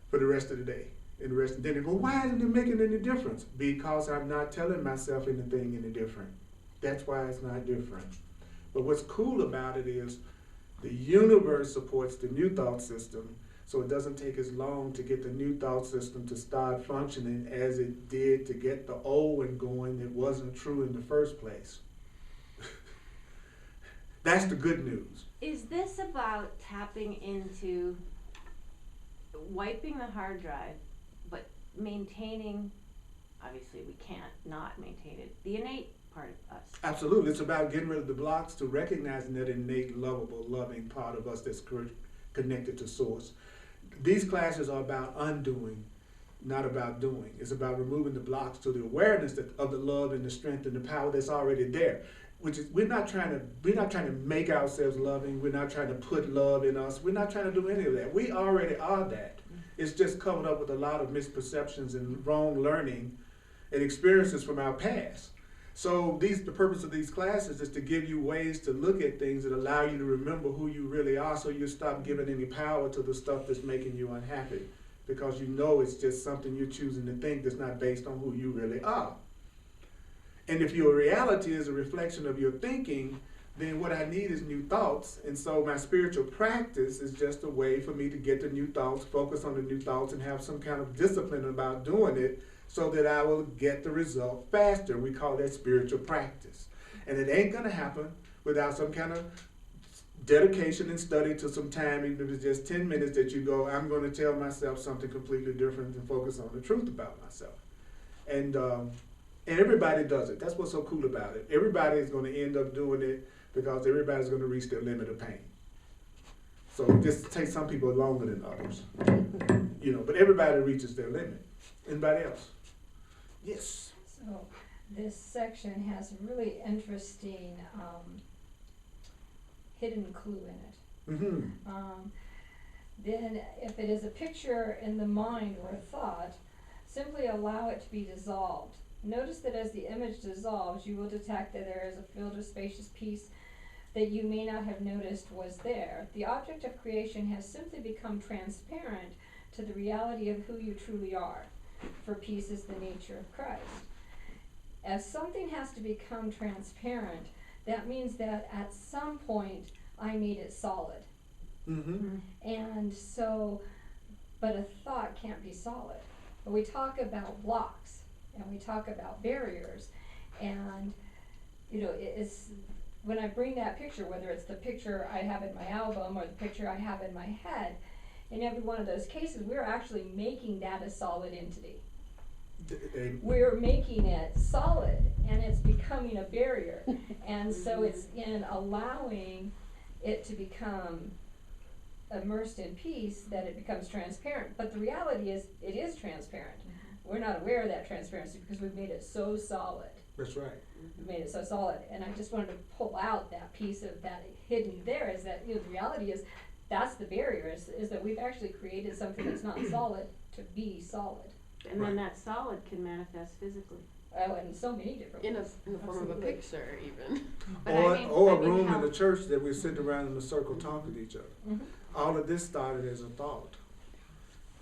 A: for the rest of the day. And then they go, why isn't it making any difference? Because I'm not telling myself anything any different. That's why it's not different. But what's cool about it is the universe supports the new thought system, so it doesn't take as long to get the new thought system to start functioning as it did to get the old one going that wasn't true in the first place. That's the good news.
E: Is this about tapping into wiping the hard drive, but maintaining, obviously we can't not maintain it, the innate part of us?
A: Absolutely. It's about getting rid of the blocks to recognizing that innate, lovable, loving part of us that's connected to source. These classes are about undoing, not about doing. It's about removing the blocks to the awareness of the love and the strength and the power that's already there. Which is, we're not trying to make ourselves loving. We're not trying to put love in us. We're not trying to do any of that. We already are that. It's just covered up with a lot of misperceptions and wrong learning and experiences from our past. So the purpose of these classes is to give you ways to look at things that allow you to remember who you really are, so you stop giving any power to the stuff that's making you unhappy, because you know it's just something you're choosing to think that's not based on who you really are. And if your reality is a reflection of your thinking, then what I need is new thoughts. And so my spiritual practice is just a way for me to get the new thoughts, focus on the new thoughts, and have some kind of discipline about doing it so that I will get the result faster. We call that spiritual practice. And it ain't going to happen without some kind of dedication and study to some time, even if it's just 10 minutes that you go, I'm going to tell myself something completely different and focus on the truth about myself. And everybody does it. That's what's so cool about it. Everybody is going to end up doing it because everybody's going to reach their limit of pain. So it just takes some people longer than others. But everybody reaches their limit. Anybody else? Yes.
B: So this section has a really interesting hidden clue in it.
A: Mm-hmm.
B: Then if it is a picture in the mind or a thought, simply allow it to be dissolved. Notice that as the image dissolves, you will detect that there is a filled or spacious piece that you may not have noticed was there. The object of creation has simply become transparent to the reality of who you truly are, for peace is the nature of Christ. As something has to become transparent, that means that at some point I made it solid.
A: Mm-hmm.
B: And so, but a thought can't be solid. But we talk about blocks and we talk about barriers, and it's when I bring that picture, whether it's the picture I have in my album or the picture I have in my head, in every one of those cases, we're actually making that a solid entity. We're making it solid, and it's becoming a barrier. And so it's in allowing it to become immersed in peace that it becomes transparent. But the reality is, it is transparent. We're not aware of that transparency because we've made it so solid.
A: That's right.
B: We've made it so solid. And I just wanted to pull out that piece of that hidden there, is that the reality is, that's the barrier, is that we've actually created something that's not solid to be solid.
E: And then that solid can manifest physically.
B: Oh, in so many different
D: In
B: ways.
D: the form of a
B: Absolutely.
D: picture, even.
E: But
A: Or
E: I
A: a
E: mean
A: room
E: how-
A: in the church that we're sitting around in a circle talking to each other.
B: Mhm.
A: All of this started as a thought.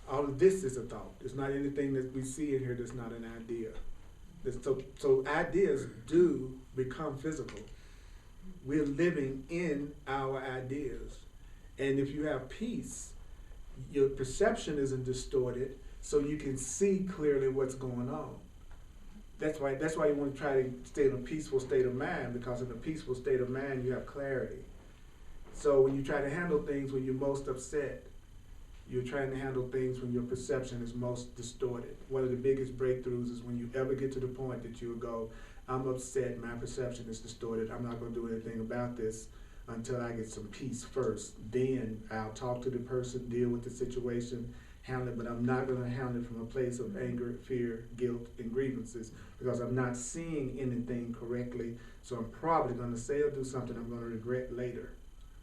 A: All of this is a thought. There's not anything that we see in here that's not an idea. So ideas do become physical. We're living in our ideas. And if you have peace, your perception isn't distorted, so you can see clearly what's going on. That's why you want to try to stay in a peaceful state of mind, because in a peaceful state of mind you have clarity. So when you try to handle things when you're most upset, you're trying to handle things when your perception is most distorted. One of the biggest breakthroughs is when you ever get to the point that you'll go, I'm upset, my perception is distorted, I'm not going to do anything about this until I get some peace first. Then I'll talk to the person, deal with the situation, handle it, but I'm not going to handle it from a place of anger, fear, guilt, and grievances, because I'm not seeing anything correctly, so I'm probably going to say or do something I'm going to regret later.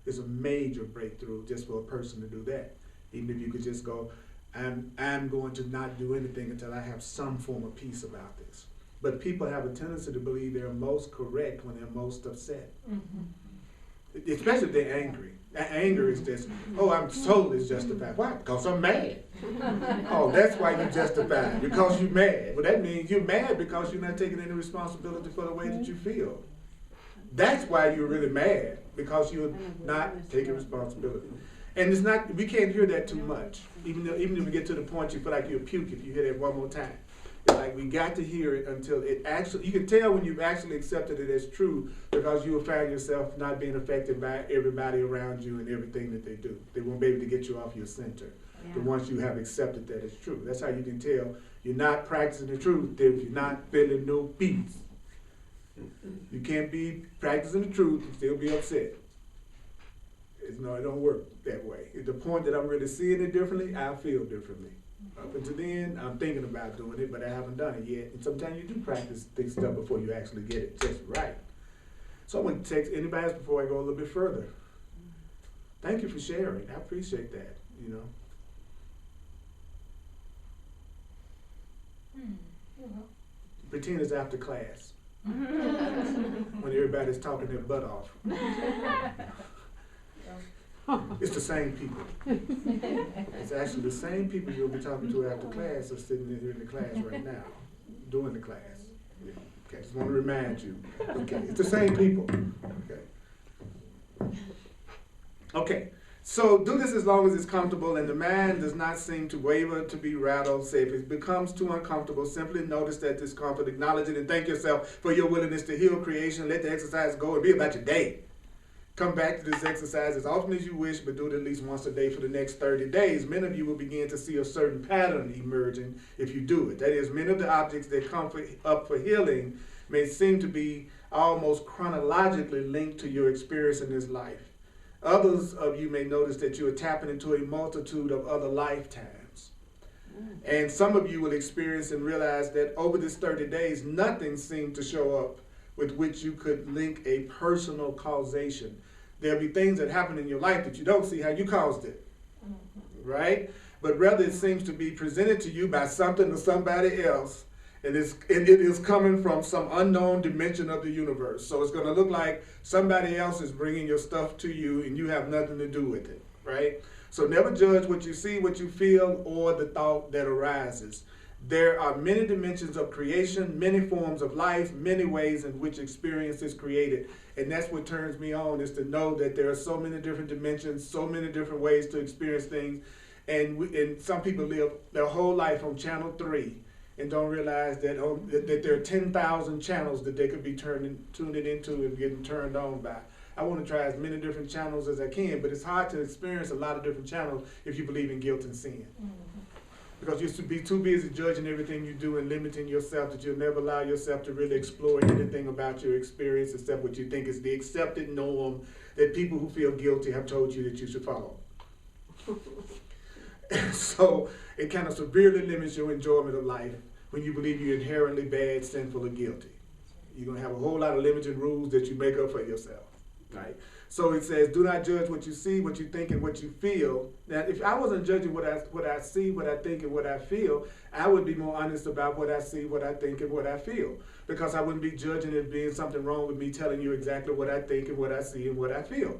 A: It's a major breakthrough just for a person to do that. Even if you could just go, I'm going to not do anything until I have some form of peace about this. But people have a tendency to believe they're most correct when they're most upset.
B: Mm-hmm.
A: Especially if they're angry. Anger is just, I'm totally justified. Why? Because I'm mad. Oh, that's why you're justified, because you're mad. Well, that means you're mad because you're not taking any responsibility for the way that you feel. That's why you're really mad, because you're not taking responsibility. And it's not, we can't hear that too much. Even if we get to the point you feel like you'll puke if you hear that one more time. It's like we got to hear it until it actually, you can tell when you've actually accepted it as true, because you will find yourself not being affected by everybody around you and everything that they do. They won't be able to get you off your center. But once you have accepted that it's true, that's how you can tell you're not practicing the truth if you're not feeling no peace. You can't be practicing the truth and still be upset. It don't work that way. At the point that I'm really seeing it differently, I feel differently. Up until then, I'm thinking about doing it, but I haven't done it yet. And sometimes you do practice this stuff before you actually get it just right. So I'm going to text anybody else before I go a little bit further. Thank you for sharing. I appreciate that, Pretend it's after class. When everybody's talking their butt off. It's the same people. It's actually the same people you'll be talking to after class are sitting here in the class right now, doing the class. Okay, just want to remind you. Okay, it's the same people. Okay, Okay, so do this as long as it's comfortable and the mind does not seem to waver, to be rattled. Say if it becomes too uncomfortable, simply notice that discomfort, acknowledge it, and thank yourself for your willingness to heal creation. Let the exercise go and be about your day. Come back to this exercise as often as you wish, but do it at least once a day for the next 30 days. Many of you will begin to see a certain pattern emerging if you do it. That is, many of the objects that come up for healing may seem to be almost chronologically linked to your experience in this life. Others of you may notice that you are tapping into a multitude of other lifetimes. And some of you will experience and realize that over this 30 days, nothing seemed to show up with which you could link a personal causation. There'll be things that happen in your life that you don't see how you caused it, right? But rather it seems to be presented to you by something or somebody else, and it is coming from some unknown dimension of the universe. So it's going to look like somebody else is bringing your stuff to you and you have nothing to do with it, right? So never judge what you see, what you feel, or the thought that arises. There are many dimensions of creation, many forms of life, many ways in which experience is created. And that's what turns me on, is to know that there are so many different dimensions, so many different ways to experience things. And some people live their whole life on channel 3 and don't realize that there are 10,000 channels that they could be tuning into and getting turned on by. I want to try as many different channels as I can, but it's hard to experience a lot of different channels if you believe in guilt and sin. Because you should be too busy judging everything you do and limiting yourself that you'll never allow yourself to really explore anything about your experience except what you think is the accepted norm that people who feel guilty have told you that you should follow. So it kind of severely limits your enjoyment of life when you believe you're inherently bad, sinful, or guilty. You're going to have a whole lot of limiting rules that you make up for yourself, right? So it says, do not judge what you see, what you think, and what you feel. Now, if I wasn't judging what I see, what I think, and what I feel, I would be more honest about what I see, what I think, and what I feel. Because I wouldn't be judging it being something wrong with me telling you exactly what I think and what I see and what I feel.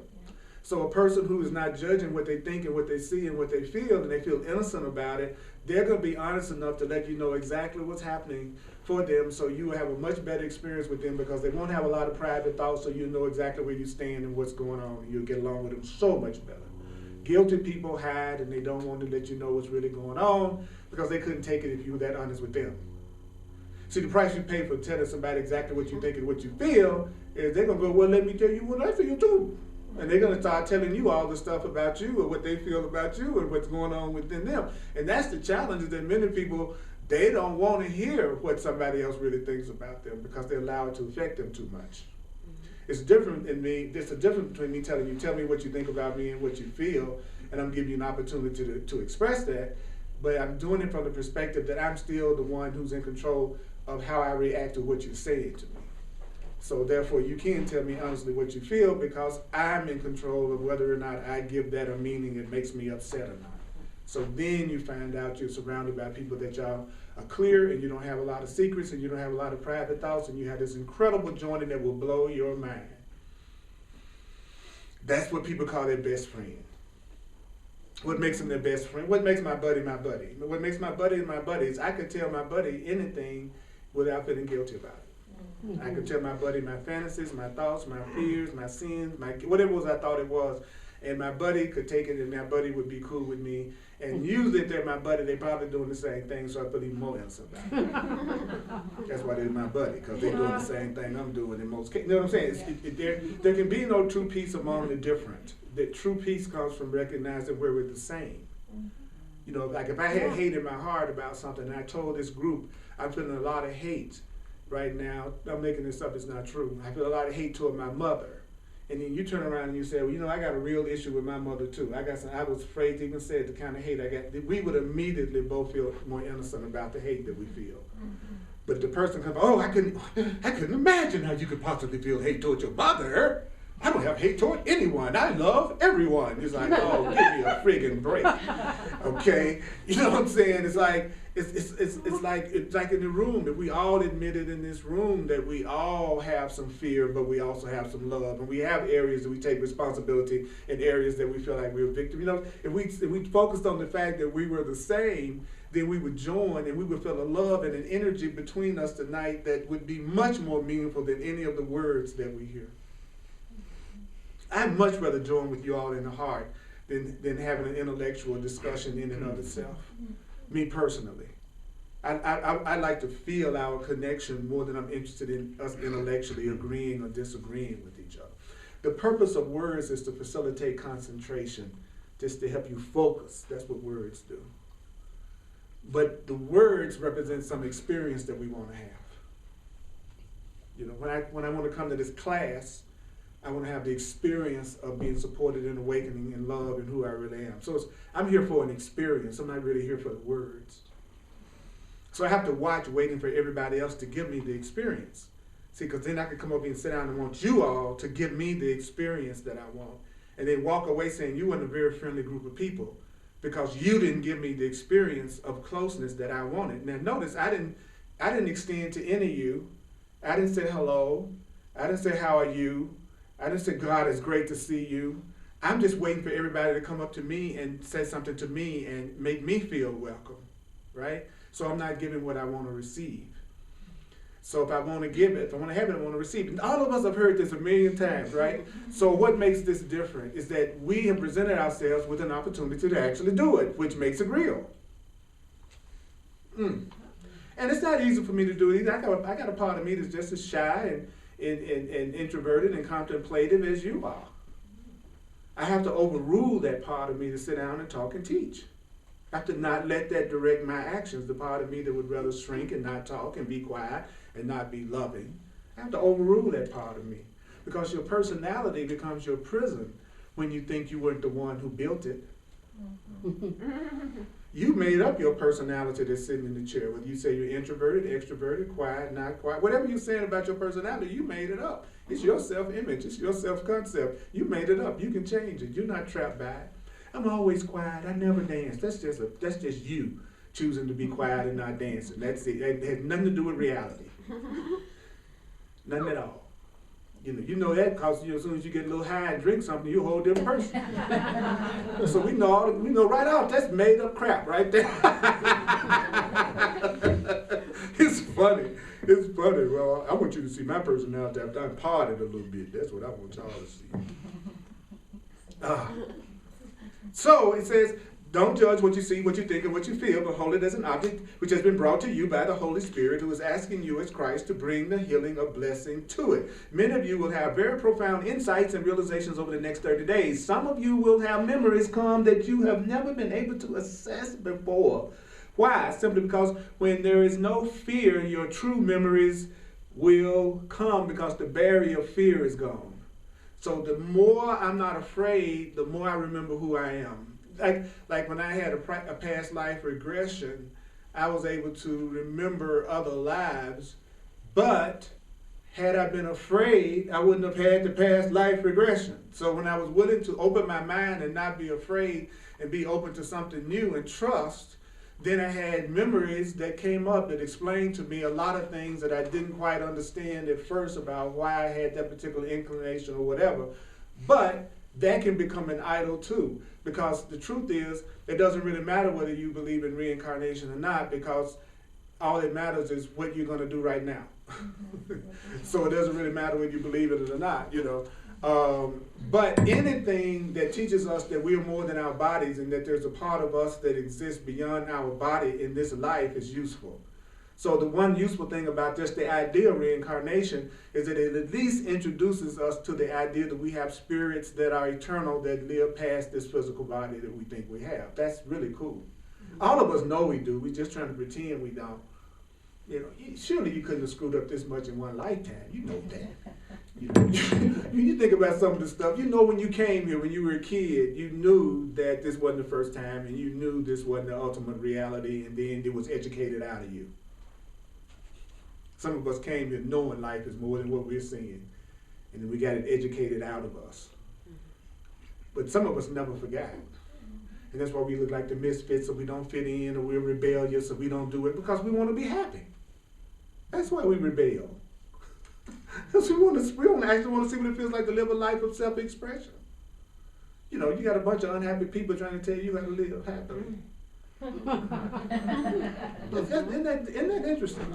A: So a person who is not judging what they think and what they see and what they feel, and they feel innocent about it, they're going to be honest enough to let you know exactly what's happening for them, so you will have a much better experience with them because they won't have a lot of private thoughts, so you know exactly where you stand and what's going on, and you'll get along with them so much better. Guilty people hide, and they don't want to let you know what's really going on because they couldn't take it if you were that honest with them. See, the price you pay for telling somebody exactly what you think and what you feel is they're going to go, well, let me tell you what I feel too. And they're going to start telling you all the stuff about you or what they feel about you and what's going on within them. And that's the challenge, is that many people, they don't want to hear what somebody else really thinks about them because they allow it to affect them too much. It's different in me. There's a difference between me telling you, tell me what you think about me and what you feel, and I'm giving you an opportunity to express that. But I'm doing it from the perspective that I'm still the one who's in control of how I react to what you're saying to me. So therefore, you can tell me honestly what you feel because I'm in control of whether or not I give that a meaning that makes me upset or not. So then you find out you're surrounded by people that y'all are clear and you don't have a lot of secrets and you don't have a lot of private thoughts and you have this incredible joining that will blow your mind. That's what people call their best friend. What makes them their best friend? What makes my buddy my buddy? What makes my buddy my buddy is I could tell my buddy anything without feeling guilty about it. I could tell my buddy my fantasies, my thoughts, my fears, my sins, whatever it was I thought it was. And my buddy could take it and my buddy would be cool with me. And usually if they're my buddy, they're probably doing the same thing, so I feel even more innocent about it. That's why they're my buddy, because they're doing the same thing I'm doing in most cases. You know what I'm saying? There can be no true peace among the different. The true peace comes from recognizing where we're the same. You know, like if I had hate in my heart about something and I told this group, I'm feeling a lot of hate right now. I'm making this up, it's not true. I feel a lot of hate toward my mother. And then you turn around and you say, well, you know, I got a real issue with my mother too. I was afraid to even say it, the kind of hate I got. We would immediately both feel more innocent about the hate that we feel. But if the person comes, oh, I couldn't imagine how you could possibly feel hate toward your mother. I don't have hate toward anyone. I love everyone. It's like, oh, give me a friggin' break. Okay? You know what I'm saying? It's like it's like in the room, if we all admitted in this room that we all have some fear, but we also have some love. And we have areas that we take responsibility and areas that we feel like we're a victim. You know, if we focused on the fact that we were the same, then we would join and we would feel a love and an energy between us tonight that would be much more meaningful than any of the words that we hear. I'd much rather join with you all in the heart than having an intellectual discussion in and of itself. Me personally. I like to feel our connection more than I'm interested in us intellectually agreeing or disagreeing with each other. The purpose of words is to facilitate concentration, just to help you focus. That's what words do. But the words represent some experience that we want to have. You know, when I want to come to this class, I want to have the experience of being supported in awakening and love and who I really am. So I'm here for an experience. I'm not really here for the words. So I have to watch waiting for everybody else to give me the experience. See, because then I can come up here and sit down and want you all to give me the experience that I want. And then walk away saying you weren't a very friendly group of people because you didn't give me the experience of closeness that I wanted. Now notice I didn't extend to any of you. I didn't say hello. I didn't say how are you. I didn't say God, it's great to see you. I'm just waiting for everybody to come up to me and say something to me and make me feel welcome, right? So I'm not giving what I want to receive. So if I want to give it, if I want to have it, I want to receive it. And all of us have heard this a million times, right? So what makes this different is that we have presented ourselves with an opportunity to actually do it, which makes it real. And it's not easy for me to do either. I got a part of me that's just as shy and introverted and contemplative as you are. I have to overrule that part of me to sit down and talk and teach. I have to not let that direct my actions, the part of me that would rather shrink and not talk and be quiet and not be loving. I have to overrule that part of me because your personality becomes your prison when you think you weren't the one who built it. You made up your personality that's sitting in the chair. Whether you say you're introverted, extroverted, quiet, not quiet, whatever you're saying about your personality, you made it up. It's your self-image. It's your self-concept. You made it up. You can change it. You're not trapped by it. I'm always quiet. I never dance. That's just you choosing to be quiet and not dancing. That's it. It has nothing to do with reality. Nothing at all. You know that because as soon as you get a little high and drink something, you're a whole different person. So we know right off that's made up crap right there. It's funny. It's funny. Well, I want you to see my personality after I parted a little bit. That's what I want y'all to see. So it says, don't judge what you see, what you think, and what you feel, but hold it as an object which has been brought to you by the Holy Spirit, who is asking you as Christ to bring the healing of blessing to it. Many of you will have very profound insights and realizations over the next 30 days. Some of you will have memories come that you have never been able to assess before. Why? Simply because when there is no fear, your true memories will come because the barrier of fear is gone. So the more I'm not afraid, the more I remember who I am. Like when I had a past life regression, I was able to remember other lives, but had I been afraid, I wouldn't have had the past life regression. So when I was willing to open my mind and not be afraid and be open to something new and trust, then I had memories that came up that explained to me a lot of things that I didn't quite understand at first about why I had that particular inclination or whatever. But that can become an idol too, because the truth is, it doesn't really matter whether you believe in reincarnation or not, because all that matters is what you're going to do right now. So it doesn't really matter whether you believe it or not, But anything that teaches us that we are more than our bodies and that there's a part of us that exists beyond our body in this life is useful. So the one useful thing about just the idea of reincarnation is that it at least introduces us to the idea that we have spirits that are eternal, that live past this physical body that we think we have. That's really cool. All of us know we do. We're just trying to pretend we don't. Surely you couldn't have screwed up this much in one lifetime. You know that. You think about some of the stuff. When you came here, when you were a kid, you knew that this wasn't the first time, and you knew this wasn't the ultimate reality, and then it was educated out of you. Some of us came here knowing life is more than what we're seeing, and then we got it educated out of us. But some of us never forgot. And that's why we look like the misfits, so we don't fit in, or we're rebellious, so we don't do it, because we want to be happy. That's why we rebel. Because we don't actually want to see what it feels like to live a life of self-expression. You got a bunch of unhappy people trying to tell you how to live happily. Isn't that interesting?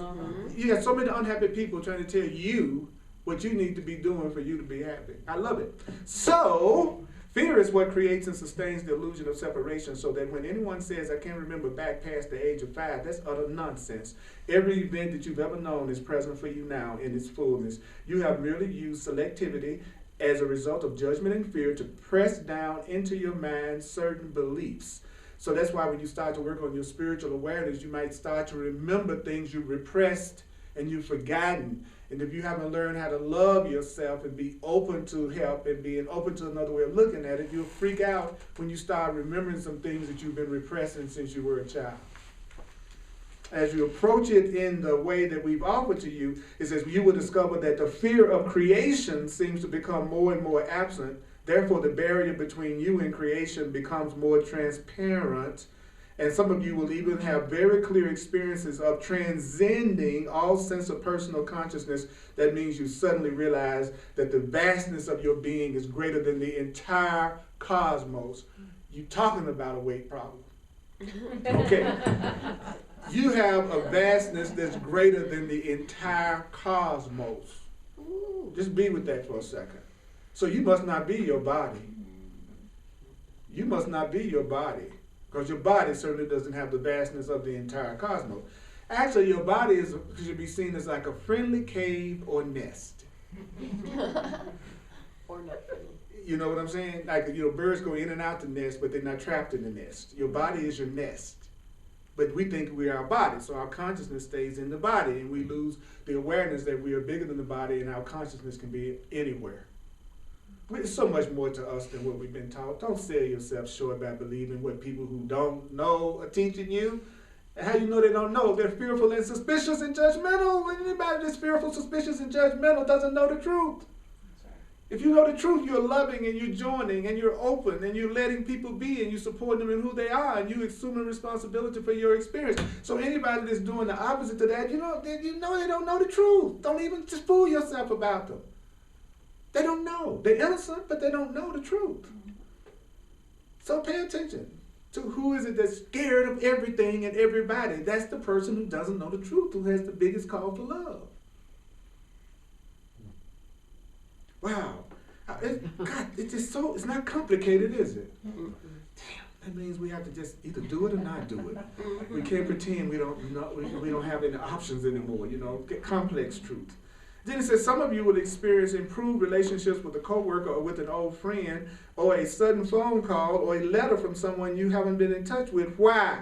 A: You got so many unhappy people trying to tell you what you need to be doing for you to be happy. I love it. So, fear is what creates and sustains the illusion of separation, so that when anyone says, I can't remember back past the age of 5, that's utter nonsense. Every event that you've ever known is present for you now in its fullness. You have merely used selectivity as a result of judgment and fear to press down into your mind certain beliefs. So that's why when you start to work on your spiritual awareness, you might start to remember things you repressed and you've forgotten. And if you haven't learned how to love yourself and be open to help and being open to another way of looking at it, you'll freak out when you start remembering some things that you've been repressing since you were a child. As you approach it in the way that we've offered to you, it says you will discover that the fear of creation seems to become more and more absent. Therefore, the barrier between you and creation becomes more transparent. And some of you will even have very clear experiences of transcending all sense of personal consciousness. That means you suddenly realize that the vastness of your being is greater than the entire cosmos. You're talking about a weight problem. Okay. You have a vastness that's greater than the entire cosmos. Just be with that for a second. So you must not be your body. You must not be your body. Because your body certainly doesn't have the vastness of the entire cosmos. Actually, your body should be seen as like a friendly cave or nest.
D: Or not friendly.
A: You know what I'm saying? Like, birds go in and out the nest, but they're not trapped in the nest. Your body is your nest. But we think we are our body, so our consciousness stays in the body, and we lose the awareness that we are bigger than the body, and our consciousness can be anywhere. There's so much more to us than what we've been taught. Don't sell yourself short by believing what people who don't know are teaching you. And how you know they don't know? They're fearful and suspicious and judgmental. Anybody that's fearful, suspicious, and judgmental doesn't know the truth. If you know the truth, you're loving and you're joining and you're open and you're letting people be and you support them in who they are and you assuming responsibility for your experience. So anybody that's doing the opposite to that, you know they don't know the truth. Don't even just fool yourself about them. They don't know. They're innocent, but they don't know the truth. So pay attention to who is it that's scared of everything and everybody. That's the person who doesn't know the truth, who has the biggest call for love. Wow. It's not complicated, is it? Damn, that means we have to just either do it or not do it. We can't pretend we don't have any options anymore, get complex truth. Then it says some of you will experience improved relationships with a coworker or with an old friend or a sudden phone call or a letter from someone you haven't been in touch with. Why?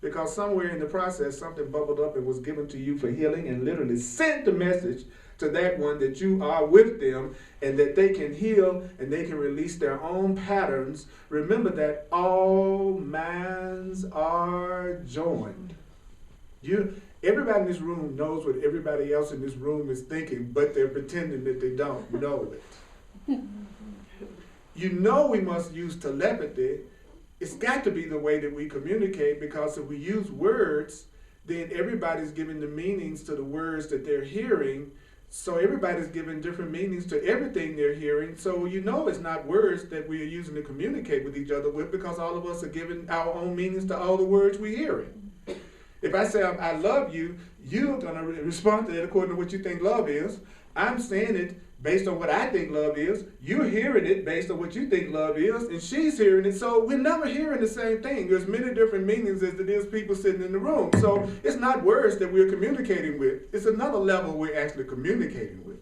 A: Because somewhere in the process something bubbled up and was given to you for healing and literally sent the message to that one that you are with them and that they can heal and they can release their own patterns. Remember that all minds are joined. Everybody in this room knows what everybody else in this room is thinking, but they're pretending that they don't know it. We must use telepathy. It's got to be the way that we communicate, because if we use words, then everybody's giving the meanings to the words that they're hearing. So everybody's giving different meanings to everything they're hearing. So it's not words that we are using to communicate with each other with, because all of us are giving our own meanings to all the words we're hearing. If I say I love you, you're going to respond to that according to what you think love is. I'm saying it based on what I think love is. You're hearing it based on what you think love is, and she's hearing it. So we're never hearing the same thing. There's many different meanings as it is people sitting in the room. So it's not words that we're communicating with. It's another level we're actually communicating with.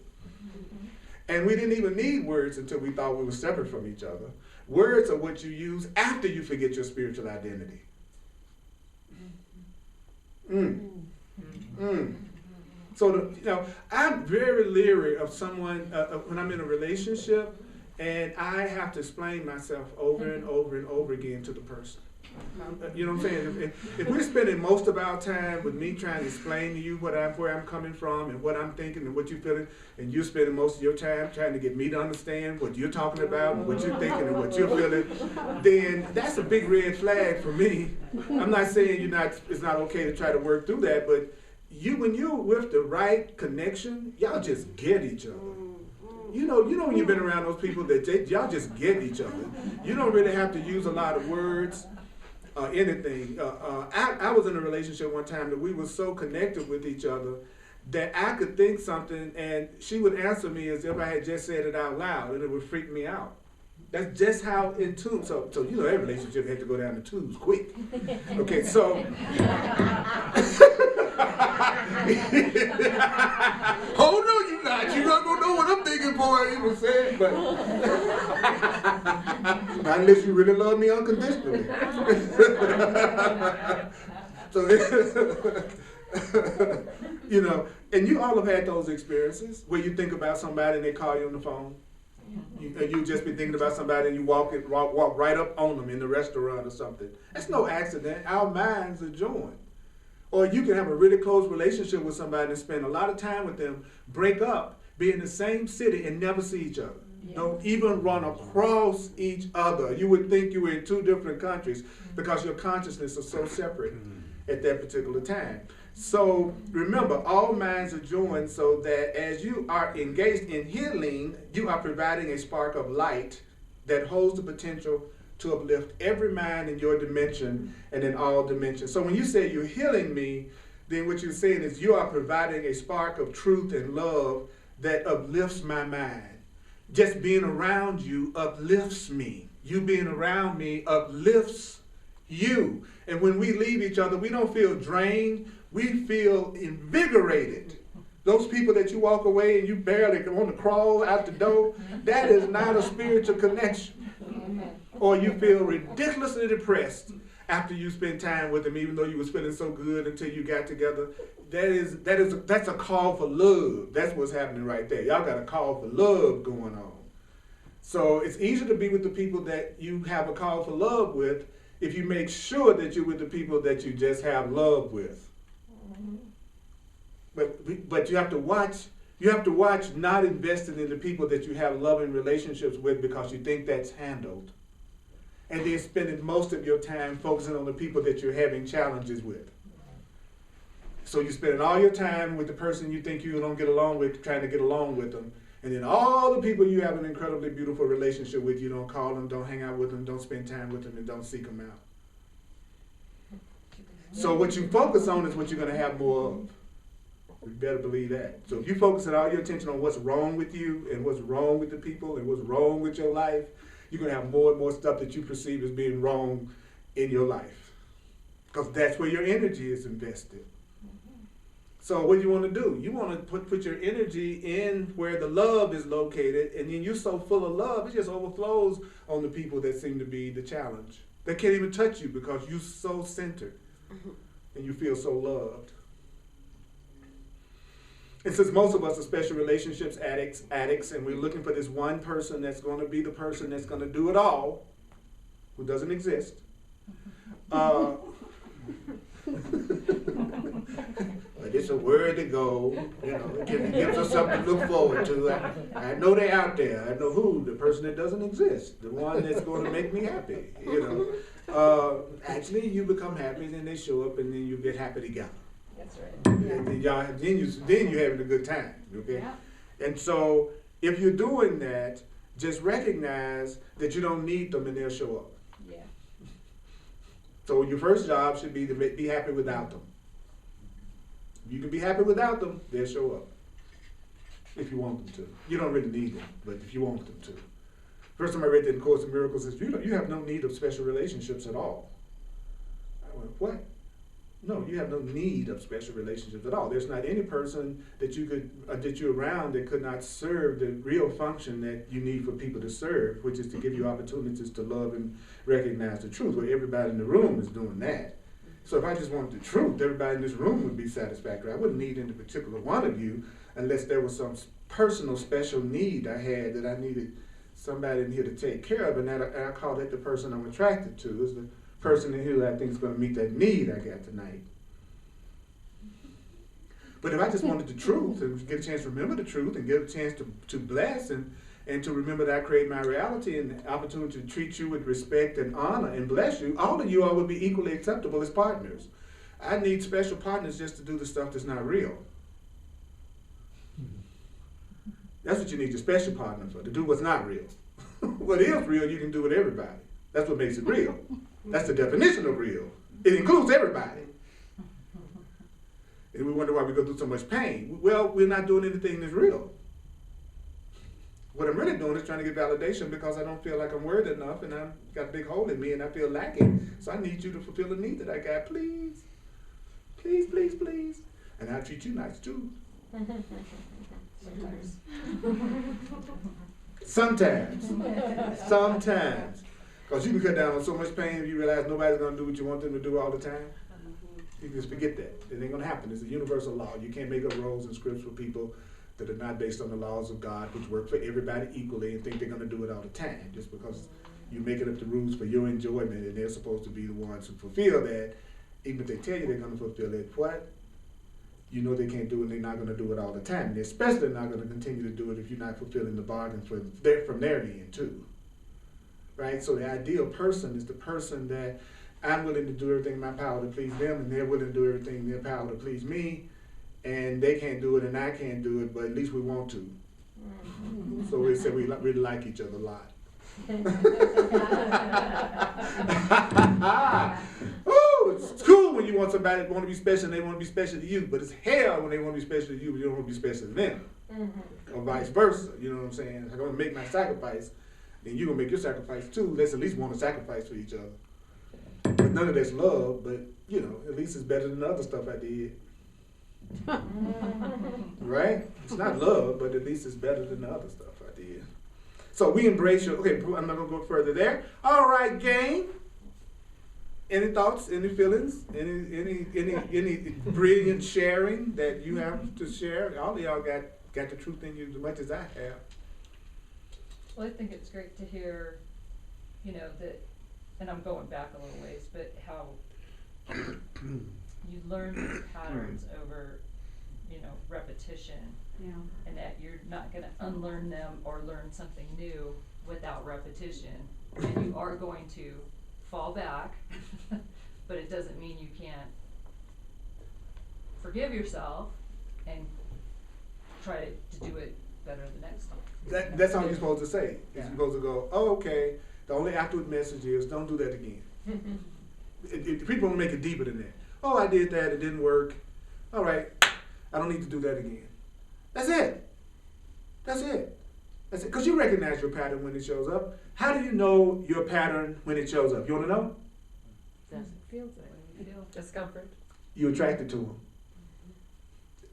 A: And we didn't even need words until we thought we were separate from each other. Words are what you use after you forget your spiritual identity. So, I'm very leery of someone when I'm in a relationship and I have to explain myself over and over and over again to the person. You know what I'm saying? If we're spending most of our time with me trying to explain to you where I'm coming from and what I'm thinking and what you're feeling, and you're spending most of your time trying to get me to understand what you're talking about and what you're thinking and what you're feeling, then that's a big red flag for me. I'm not saying it's not okay to try to work through that, but when you're with the right connection, y'all just get each other. You know when you've been around those people that y'all just get each other. You don't really have to use a lot of words. Anything. I was in a relationship one time that we were so connected with each other that I could think something and she would answer me as if I had just said it out loud, and it would freak me out. That's just how in tune. So you know, every relationship had to go down the tubes quick. Okay, so. Oh no, you not. You're not gonna know what I'm thinking before I even say it, but not unless you really love me unconditionally. So, you know, and you all have had those experiences where you think about somebody and they call you on the phone. And you just be thinking about somebody and you walk right up on them in the restaurant or something. That's no accident. Our minds are joined. Or you can have a really close relationship with somebody and spend a lot of time with them, break up, be in the same city and never see each other. Yes. Don't even run across each other. You would think you were in two different countries because your consciousness is so separate at that particular time. So remember, all minds are joined so that as you are engaged in healing, you are providing a spark of light that holds the potential to uplift every mind in your dimension and in all dimensions. So when you say you're healing me, then what you're saying is you are providing a spark of truth and love that uplifts my mind. Just being around you uplifts me. You being around me uplifts you. And when we leave each other, we don't feel drained. We feel invigorated. Those people that you walk away and you barely want to crawl out the door, that is not a spiritual connection. Or you feel ridiculously depressed after you spend time with them, even though you were feeling so good until you got together. That's a call for love. That's what's happening right there. Y'all got a call for love going on. So it's easier to be with the people that you have a call for love with if you make sure that you're with the people that you just have love with. But you have to watch. You have to watch not investing in the people that you have loving relationships with because you think that's handled. And then spending most of your time focusing on the people that you're having challenges with. So you're spending all your time with the person you think you don't get along with, trying to get along with them. And then all the people you have an incredibly beautiful relationship with, you don't call them, don't hang out with them, don't spend time with them, and don't seek them out. So what you focus on is what you're going to have more of. You better believe that. So if you focus all your attention on what's wrong with you and what's wrong with the people and what's wrong with your life, you're going to have more and more stuff that you perceive as being wrong in your life. Because that's where your energy is invested. So what do you want to do? You want to put your energy in where the love is located, and then you're so full of love, it just overflows on the people that seem to be the challenge. They can't even touch you because you're so centered and you feel so loved. And since most of us are special relationships addicts, and we're looking for this one person that's going to be the person that's going to do it all, who doesn't exist. But it's a word to go, you know, it gives us something to look forward to. I know they're out there. I know who, the person that doesn't exist, the one that's going to make me happy, you know. Actually, you become happy, then they show up, and then you get happy together.
B: That's right.
A: Yeah. Then you're having a good time, okay? Yeah. And so if you're doing that, just recognize that you don't need them and they'll show up. Yeah. So your first job should be to be happy without them. If you can be happy without them, they'll show up. If you want them to. You don't really need them, but if you want them to. First time I read that in Course in Miracles, it says, you have no need of special relationships at all. I went, what? No, you have no need of special relationships at all. There's not any person that you're around that could not serve the real function that you need for people to serve, which is to give you opportunities to love and recognize the truth, where everybody in the room is doing that. So if I just wanted the truth, everybody in this room would be satisfactory. I wouldn't need any particular one of you unless there was some personal special need I had that I needed somebody in here to take care of, and I call that the person I'm attracted to. Is the person in here that I think is going to meet that need I got tonight. But if I just wanted the truth and get a chance to remember the truth and get a chance to bless and to remember that I create my reality and the opportunity to treat you with respect and honor and bless you, all of you all would be equally acceptable as partners. I need special partners just to do the stuff that's not real. That's what you need your special partner for, to do what's not real. What is real, you can do with everybody. That's what makes it real. That's the definition of real. It includes everybody. And we wonder why we go through so much pain. Well, we're not doing anything that's real. What I'm really doing is trying to get validation because I don't feel like I'm worthy enough and I've got a big hole in me and I feel lacking. So I need you to fulfill the need that I got. Please. Please, please, please. And I'll treat you nice too.
B: Sometimes.
A: Sometimes. Because you can cut down on so much pain if you realize nobody's going to do what you want them to do all the time. You can just forget that. It ain't going to happen. It's a universal law. You can't make up rules and scripts for people that are not based on the laws of God, which work for everybody equally, and think they're going to do it all the time. Just because you're making up the rules for your enjoyment and they're supposed to be the ones who fulfill that, even if they tell you they're going to fulfill it, what? You know they can't do it and they're not going to do it all the time. And they're especially not going to continue to do it if you're not fulfilling the bargain from their end too. Right? So the ideal person is the person that I'm willing to do everything in my power to please them, and they're willing to do everything in their power to please me, and they can't do it and I can't do it, but at least we want to. So we say we really like each other a lot. Ooh, it's cool when you want somebody to want to be special and they want to be special to you, but it's hell when they want to be special to you but you don't want to be special to them. Or vice versa, you know what I'm saying? I'm going to make my sacrifice, then you're going to make your sacrifice too. Let's at least want to sacrifice for each other. But none of that's love, but you know, at least it's better than the other stuff I did. Right? It's not love, but at least it's better than the other stuff I did. So we embrace your, okay, I'm not going to go further there. All right, gang. Any thoughts, any feelings, any brilliant sharing that you have to share? All of y'all got the truth in you as much as I have.
F: Well, I think it's great to hear, that, and I'm going back a little ways, but how you learn these patterns over, repetition.
E: Yeah.
F: And that you're not going to unlearn them or learn something new without repetition. And you are going to fall back, but it doesn't mean you can't forgive yourself and try to do it better the next time.
A: That's all you're supposed to say.
F: Yeah.
A: You're supposed to go, oh, okay, the only afterward message is don't do that again. People want to make it deeper than that. Oh, I did that, it didn't work. All right, I don't need to do that again. That's it. That's it. That's it. Because you recognize your pattern when it shows up. How do you know your pattern when it shows up? You want to know?
D: Feels like discomfort.
A: You're attracted to them.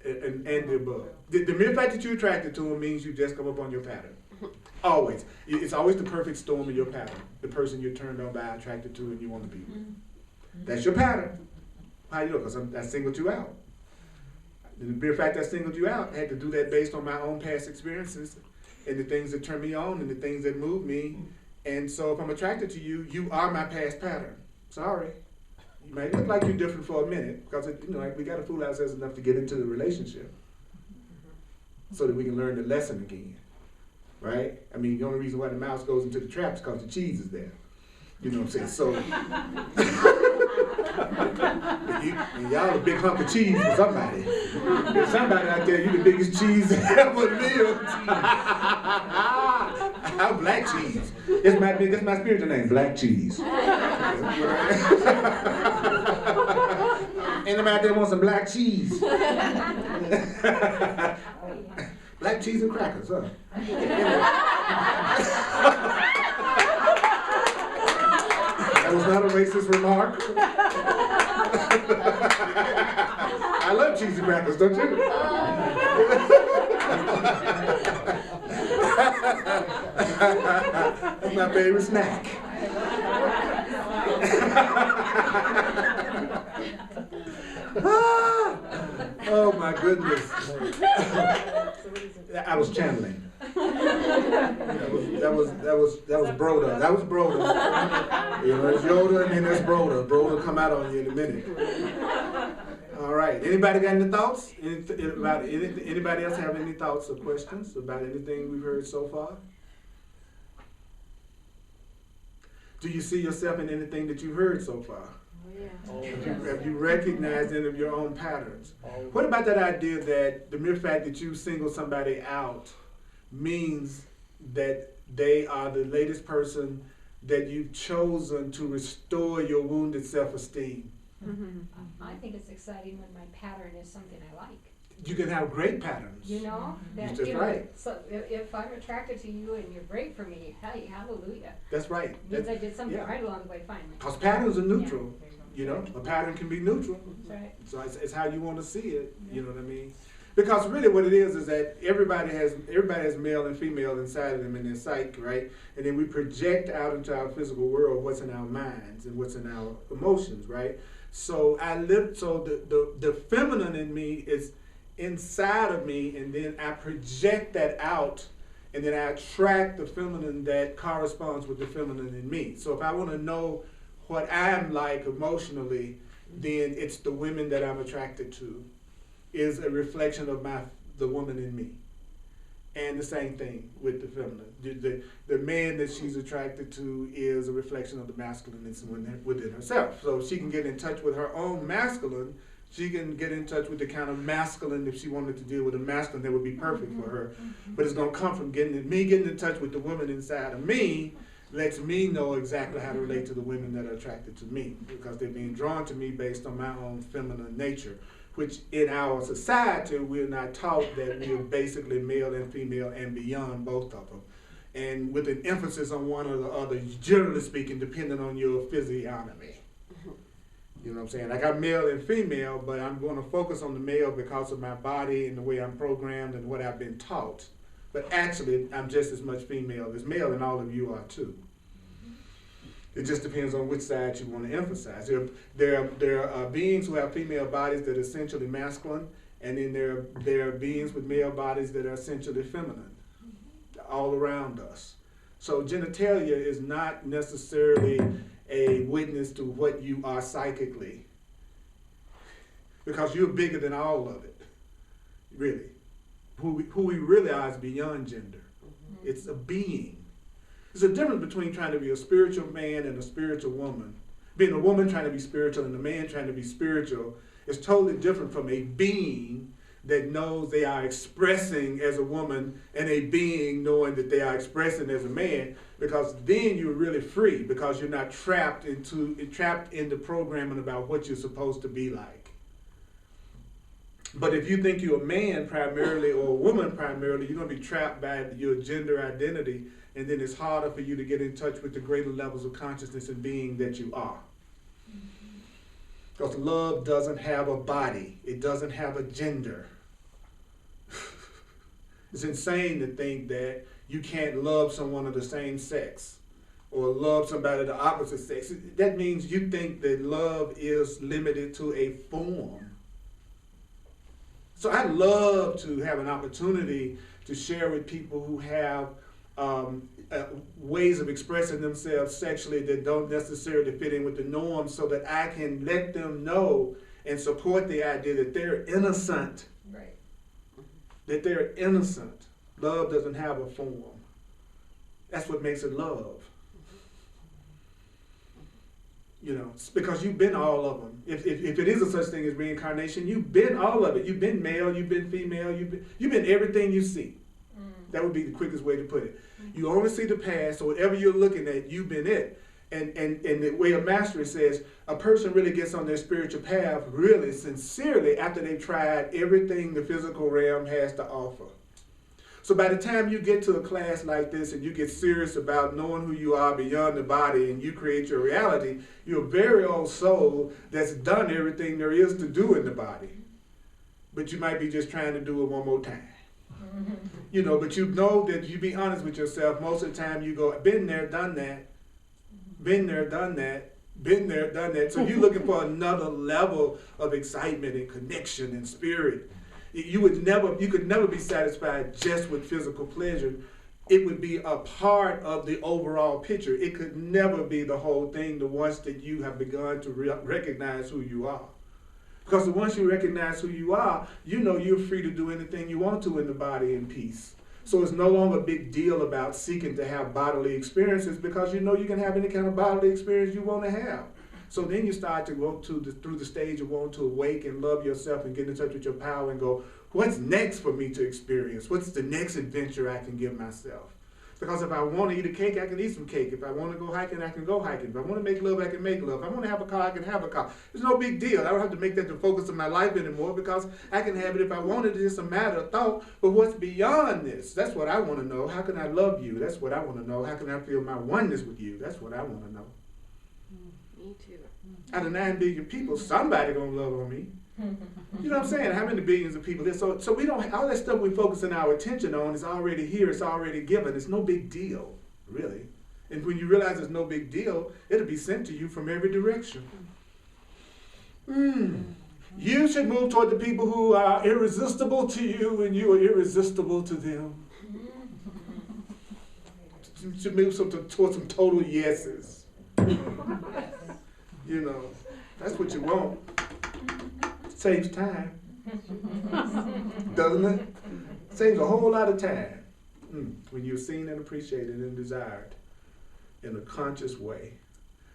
A: And the above. The mere fact that you're attracted to them means you just come up on your pattern. Always. It's always the perfect storm of your pattern. The person you're turned on by, attracted to, and you want to be with. That's your pattern. How you know? Because I singled you out. The mere fact I singled you out, I had to do that based on my own past experiences and the things that turn me on and the things that move me. And so if I'm attracted to you, you are my past pattern. Sorry. You might look like you're different for a minute because we got to fool ourselves enough to get into the relationship so that we can learn the lesson again. Right? I mean, the only reason why the mouse goes into the trap is because the cheese is there. You know what I'm saying? So, and y'all a big hunk of cheese for somebody. There's somebody out there, you the biggest cheese ever lived. I'm black cheese. That's my spiritual name, Black Cheese. Anybody out there want some black cheese? Black cheese and crackers, huh? That was not a racist remark. I love cheese and crackers, don't you? That's my favorite snack. Oh my goodness. I was channeling. That was Broda. That was Broda. There's Yoda and then there's Broda. Broda will come out on you in a minute. All right. Anybody got any thoughts? Anybody else have any thoughts or questions about anything we've heard so far? Do you see yourself in anything that you've heard so far? Have you recognized any of your own patterns? What about that idea that the mere fact that you single somebody out means that they are the latest person that you've chosen to restore your wounded self-esteem?
B: I think it's exciting when my pattern is something I like.
A: You can have great patterns.
B: You know, that,
A: That's
B: you know,
A: right.
B: so if I'm attracted to you and you're great for me, hey, hallelujah.
A: That's right.
B: Means I did something
A: yeah.
B: right along the way, finally.
A: Because patterns are neutral.
F: There you go.
A: You know, a pattern can be neutral.
B: That's right.
A: So it's how you want to see it. You know what I mean? Because really what it is that everybody has male and female inside of them in their psyche, right? And then we project out into our physical world what's in our minds and what's in our emotions, right? So the feminine in me is inside of me, and then I project that out, and then I attract the feminine that corresponds with the feminine in me. So if I want to know what I'm like emotionally, then it's the women that I'm attracted to is a reflection of the woman in me. And the same thing with the feminine. The man that she's attracted to is a reflection of the masculine within herself. So if she can get in touch with her own masculine, she can get in touch with the kind of masculine, if she wanted to deal with a masculine, that would be perfect for her. But it's going to come from getting in touch with the woman inside of me, lets me know exactly how to relate to the women that are attracted to me, because they're being drawn to me based on my own feminine nature, which in our society, we're not taught that we're basically male and female and beyond both of them. And with an emphasis on one or the other, generally speaking, depending on your physiognomy. You know what I'm saying? Like I'm male and female, but I'm going to focus on the male because of my body and the way I'm programmed and what I've been taught. But actually, I'm just as much female as male, and all of you are too. It just depends on which side you want to emphasize. There are beings who have female bodies that are essentially masculine, and then there are beings with male bodies that are essentially feminine, all around us. So genitalia is not necessarily a witness to what you are psychically, because you're bigger than all of it, really. Who we really are is beyond gender. It's a being. There's a difference between trying to be a spiritual man and a spiritual woman. Being a woman trying to be spiritual and a man trying to be spiritual is totally different from a being that knows they are expressing as a woman and a being knowing that they are expressing as a man, because then you're really free, because you're not trapped in the programming about what you're supposed to be like. But if you think you're a man primarily or a woman primarily, you're going to be trapped by your gender identity, and then it's harder for you to get in touch with the greater levels of consciousness and being that you are. Because love doesn't have a body. It doesn't have a gender. It's insane to think that you can't love someone of the same sex or love somebody of the opposite sex. That means you think that love is limited to a form. So I'd love to have an opportunity to share with people who have ways of expressing themselves sexually that don't necessarily fit in with the norm, so that I can let them know and support the idea that they're innocent.
B: Right.
A: That they're innocent. Love doesn't have a form. That's what makes it love. You know, it's because you've been all of them. If it is a such thing as reincarnation, you've been all of it. You've been male, you've been female, you've been everything you see. That would be the quickest way to put it. You only see the past, so whatever you're looking at, you've been it. And the way of mastery says, a person really gets on their spiritual path really sincerely after they've tried everything the physical realm has to offer. So by the time you get to a class like this and you get serious about knowing who you are beyond the body and you create your reality, you're a very old soul that's done everything there is to do in the body. But you might be just trying to do it one more time. You know, but you know that you be honest with yourself. Most of the time you go, been there, done that, been there, done that, been there, done that. So you're looking for another level of excitement and connection and spirit. You could never be satisfied just with physical pleasure. It would be a part of the overall picture. It could never be the whole thing, the once that you have begun to recognize who you are. Because once you recognize who you are, you know you're free to do anything you want to in the body in peace. So it's no longer a big deal about seeking to have bodily experiences, because you know you can have any kind of bodily experience you want to have. So then you start to go through the stage of wanting to awake and love yourself and get in touch with your power and go, what's next for me to experience? What's the next adventure I can give myself? Because if I want to eat a cake, I can eat some cake. If I want to go hiking, I can go hiking. If I want to make love, I can make love. If I want to have a car, I can have a car. It's no big deal. I don't have to make that the focus of my life anymore because I can have it if I wanted. It's just a matter of thought. But what's beyond this? That's what I want to know. How can I love you? That's what I want to know. How can I feel my oneness with you? That's what I want to know.
D: Me too.
A: Out of 9 billion people, somebody gonna love on me. You know what I'm saying? How many billions of people there? So we don't, all that stuff we're focusing our attention on is already here, it's already given. It's no big deal, really. And when you realize it's no big deal, it'll be sent to you from every direction. You should move toward the people who are irresistible to you and you are irresistible to them. You should move toward some total yeses. You know, that's what you want. Saves time. Doesn't it? Saves a whole lot of time when you're seen and appreciated and desired in a conscious way.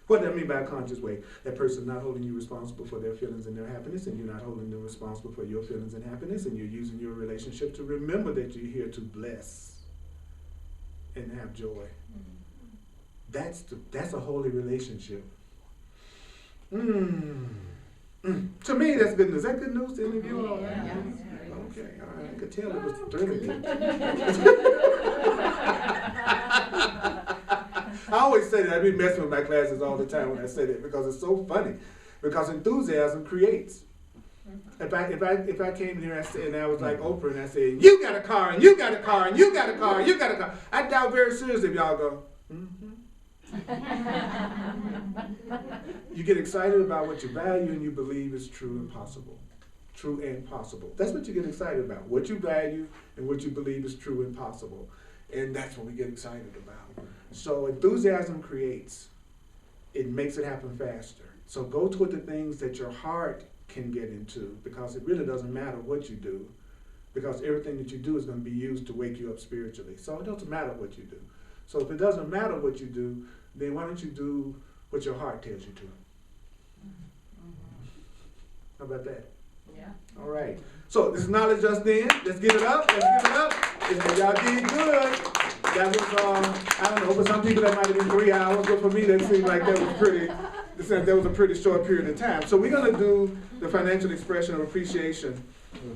A: What do I mean by a conscious way? That person not holding you responsible for their feelings and their happiness, and you're not holding them responsible for your feelings and happiness, and you're using your relationship to remember that you're here to bless and have joy. That's a holy relationship. To me, that's good news. Is that good news to any of you all?
E: Yeah.
A: Okay, all right. I could tell it was thrilling you. I always say that. I be messing with my classes all the time when I say that because it's so funny. Because enthusiasm creates. If I came here and I was like Oprah and I said, you got a car and you got a car and you got a car and you got a car, I doubt very seriously if y'all go, You get excited about what you value and you believe is true and possible. True and possible. That's what you get excited about. What you value and what you believe is true and possible. And that's what we get excited about. So enthusiasm creates. It makes it happen faster. So go toward the things that your heart can get into because it really doesn't matter what you do because everything that you do is going to be used to wake you up spiritually. So it doesn't matter what you do. So if it doesn't matter what you do, then why don't you do what your heart tells you to? How about that?
F: Yeah.
A: All right. So this is knowledge just then. Let's give it up. Let's give it up. Y'all did good. That was, I don't know, for some people that might have been 3 hours, but for me that seemed like that was a pretty short period of time. So we're going to do the financial expression of appreciation.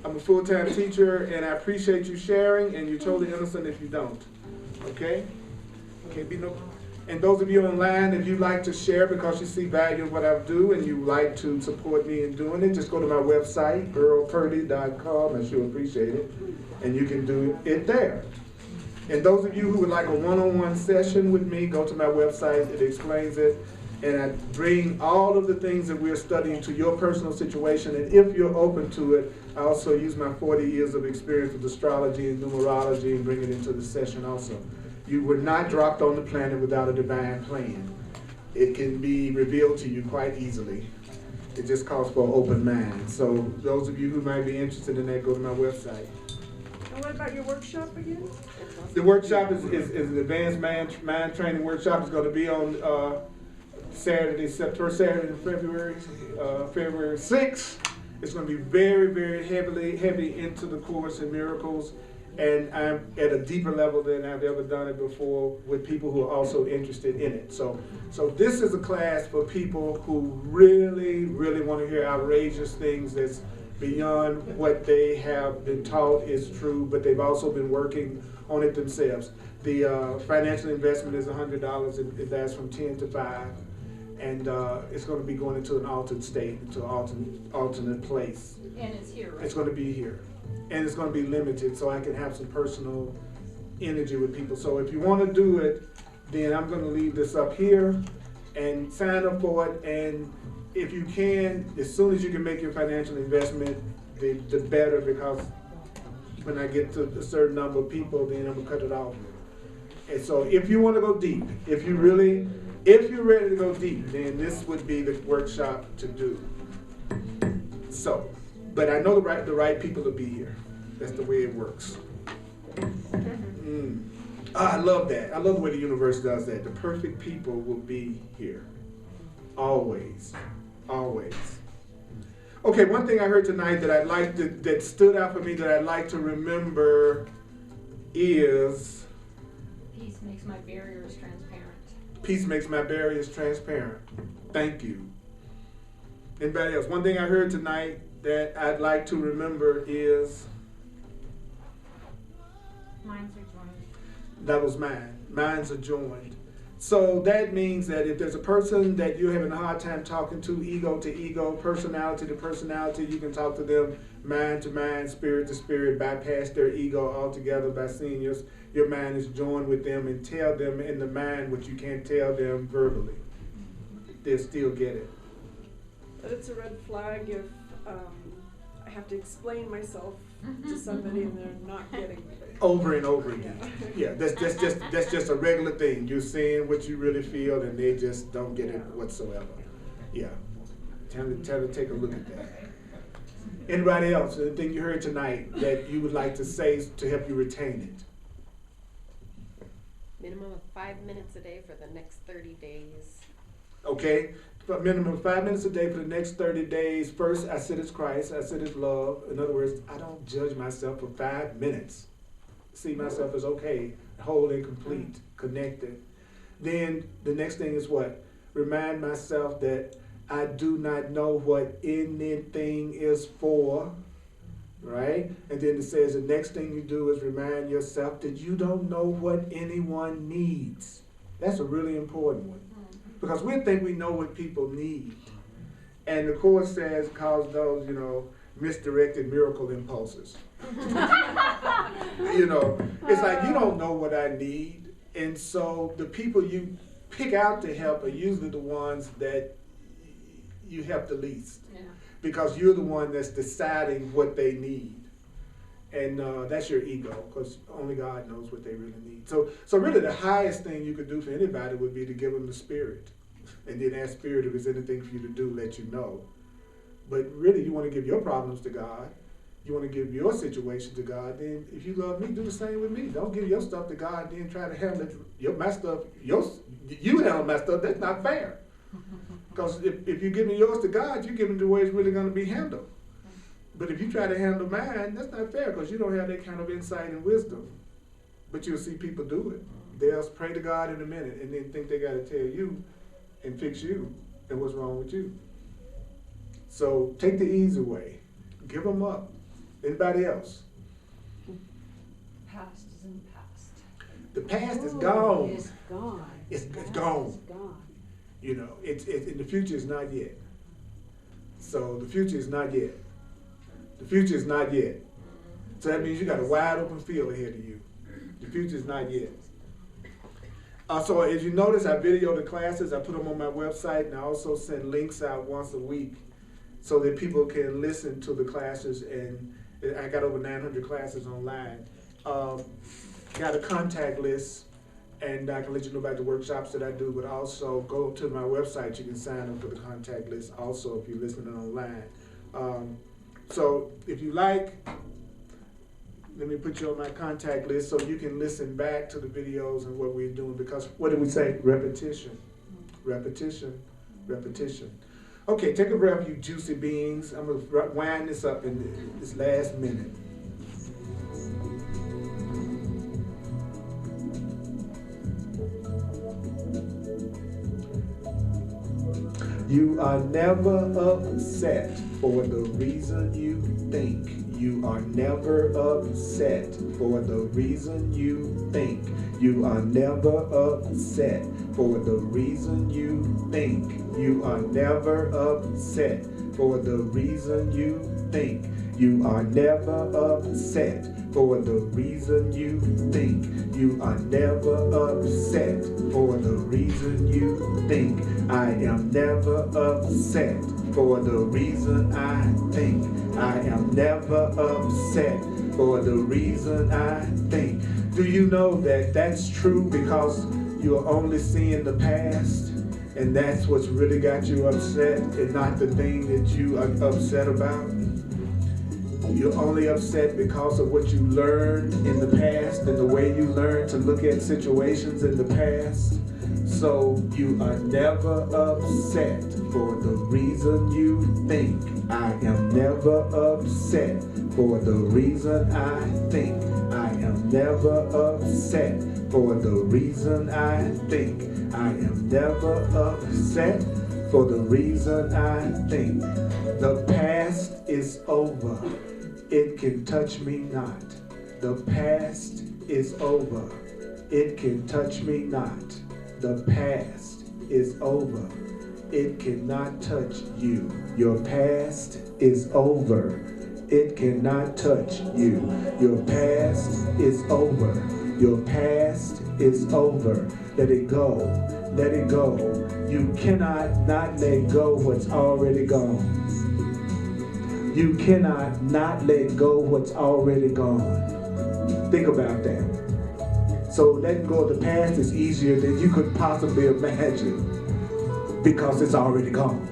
A: I'm a full-time teacher, and I appreciate you sharing, and you're totally innocent if you don't. Okay? Can't be no. And those of you online, if you'd like to share because you see value in what I do and you like to support me in doing it, just go to my website, earlpurdy.com. I sure appreciate it. And you can do it there. And those of you who would like a one-on-one session with me, go to my website. It explains it. And I bring all of the things that we're studying to your personal situation. And if you're open to it, I also use my 40 years of experience with astrology and numerology and bring it into the session also. You were not dropped on the planet without a divine plan. It can be revealed to you quite easily. It just calls for an open mind. So those of you who might be interested in that, go to my website.
G: And what about your workshop again?
A: The workshop is an advanced mind training workshop. It's going to be on Saturday in February 6th. It's going to be very, very heavy into the Course in Miracles. And I'm at a deeper level than I've ever done it before with people who are also interested in it. So this is a class for people who really, really want to hear outrageous things that's beyond what they have been taught is true, but they've also been working on it themselves. The financial investment is $100. It lasts from 10 to 5. And it's going to be going into an altered state, into an alternate place.
F: And it's here, right?
A: It's going to be here. And it's going to be limited so I can have some personal energy with people. So if you want to do it, then I'm going to leave this up here and sign up for it. And if you can, as soon as you can make your financial investment, the better, because when I get to a certain number of people, then I'm going to cut it off. And so if you want to go deep, if you're ready to go deep, then this would be the workshop to do. So, but I know the right people to be here. That's the way it works. I love that. I love the way the universe does that. The perfect people will be here. Always. Always. Okay, one thing I heard tonight that stood out for me that I'd like to remember is
B: Peace makes my barriers transparent.
A: Peace makes my barriers transparent. Thank you. Anybody else? One thing I heard tonight that I'd like to remember is,
E: Minds are joined.
A: that was mine. Minds are joined. So that means that if there's a person that you're having a hard time talking to, ego to ego, personality to personality, you can talk to them mind to mind, spirit to spirit, bypass their ego altogether by seeing your mind is joined with them, and tell them in the mind what you can't tell them verbally. They'll still get it.
G: But it's a red flag if I have to explain myself to somebody and they're not getting it.
A: Over and over again. Yeah, that's just a regular thing. You're saying what you really feel, and they just don't get it whatsoever. Yeah, tell them to take a look at that. Anybody else? Anything you heard tonight that you would like to say to help you retain it?
D: Minimum of 5 minutes a day for the next 30 days.
A: Okay, but minimum 5 minutes a day for the next 30 days. First, I sit as Christ. I sit as love. In other words, I don't judge myself for 5 minutes. See myself as okay, whole and complete, connected. Then the next thing is what? Remind myself that I do not know what anything is for, right? And then it says the next thing you do is remind yourself that you don't know what anyone needs. That's a really important one. Because we think we know what people need. And the Course calls those, misdirected miracle impulses. It's like you don't know what I need. And so the people you pick out to help are usually the ones that you help the least.
B: Yeah.
A: Because you're the one that's deciding what they need. And that's your ego, because only God knows what they really need. So really the highest thing you could do for anybody would be to give them the Spirit. And then ask Spirit if there's anything for you to do, let you know. But really you want to give your problems to God. You want to give your situation to God. Then if you love me, do the same with me. Don't give your stuff to God and then try to handle my stuff. You handle my stuff. That's not fair. Because if you're giving yours to God, you're giving it the way it's really going to be handled. But if you try to handle mine, that's not fair because you don't have that kind of insight and wisdom. But you'll see people do it. They'll pray to God in a minute and then think they got to tell you and fix you and what's wrong with you. So take the easy way. Give them up. Anybody else?
F: Past is in the past.
A: The past is gone.
H: It's gone.
A: It's
H: Past
A: gone.
H: is gone.
A: It's in the future is not yet. So the future is not yet. The future is not yet. So that means you got a wide open field ahead of you. The future is not yet. So as you notice, I video the classes. I put them on my website, and I also send links out once a week so that people can listen to the classes. And I got over 900 classes online. Got a contact list, and I can let you know about the workshops that I do, but also go to my website. You can sign up for the contact list also if you're listening online. So if you like, let me put you on my contact list so you can listen back to the videos and what we're doing, because what did we say? Repetition, repetition, repetition. Okay, take a breath, you juicy beings. I'm gonna wind this up in this last minute. You are never upset for the reason you think. You are never upset for the reason you think. You are never upset for the reason you think. You are never upset for the reason you think. You are never upset for the reason you think. You are never upset for the reason you think. I am never upset for the reason I think. I am never upset for the reason I think. Do you know that that's true because you're only seeing the past? And that's what's really got you upset and not the thing that you are upset about? You're only upset because of what you learned in the past and the way you learned to look at situations in the past. So you are never upset for the reason you think. I am never upset for the reason I think. I am never upset For the reason I think I am never upset. For the reason I think the past is over. It can touch me not. The past is over. It can touch me not. The past is over. It cannot touch you. Your past is over. It cannot touch you. Your past is over. Your past is over. Let it go. Let it go. You cannot not let go what's already gone. You cannot not let go what's already gone. Think about that. So letting go of the past is easier than you could possibly imagine because it's already gone.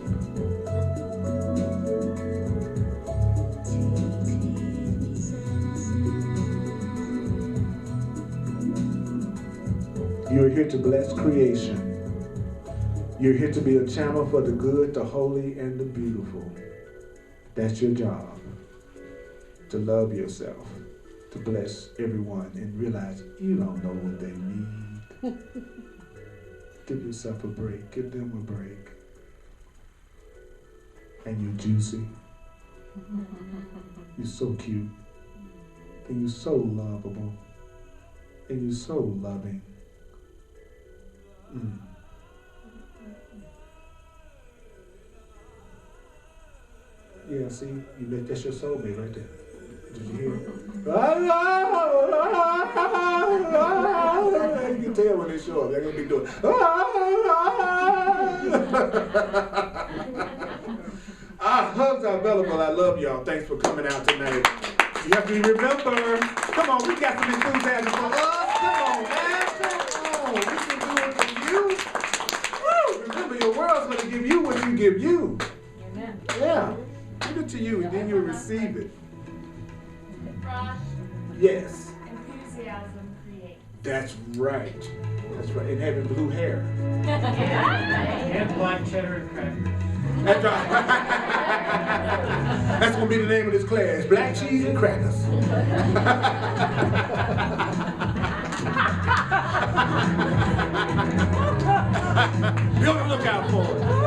A: You're here to bless creation. You're here to be a channel for the good, the holy, and the beautiful. That's your job. To love yourself, to bless everyone, and realize you don't know what they need. Give yourself a break. Give them a break. And you're juicy. You're so cute. And you're so lovable. And you're so loving. Yeah, see, that's your soulmate right there. Did you hear? You can tell when they show up. They're gonna be doing. Our hugs are available. I love y'all. Thanks for coming out tonight. You have to remember. Come on, we got some enthusiasm for us. Come on, man. Come on. We can do it for you. Woo! Remember, your world's gonna give you what you give you.
B: Amen.
A: Yeah. Give it to you, and then you'll receive it.
H: Frost,
A: Yes.
H: enthusiasm creates.
A: That's right. That's right. And having blue hair.
I: And black cheddar and crackers.
A: That's right. That's going to be the name of this class. Black cheese and crackers. Be on the lookout for it.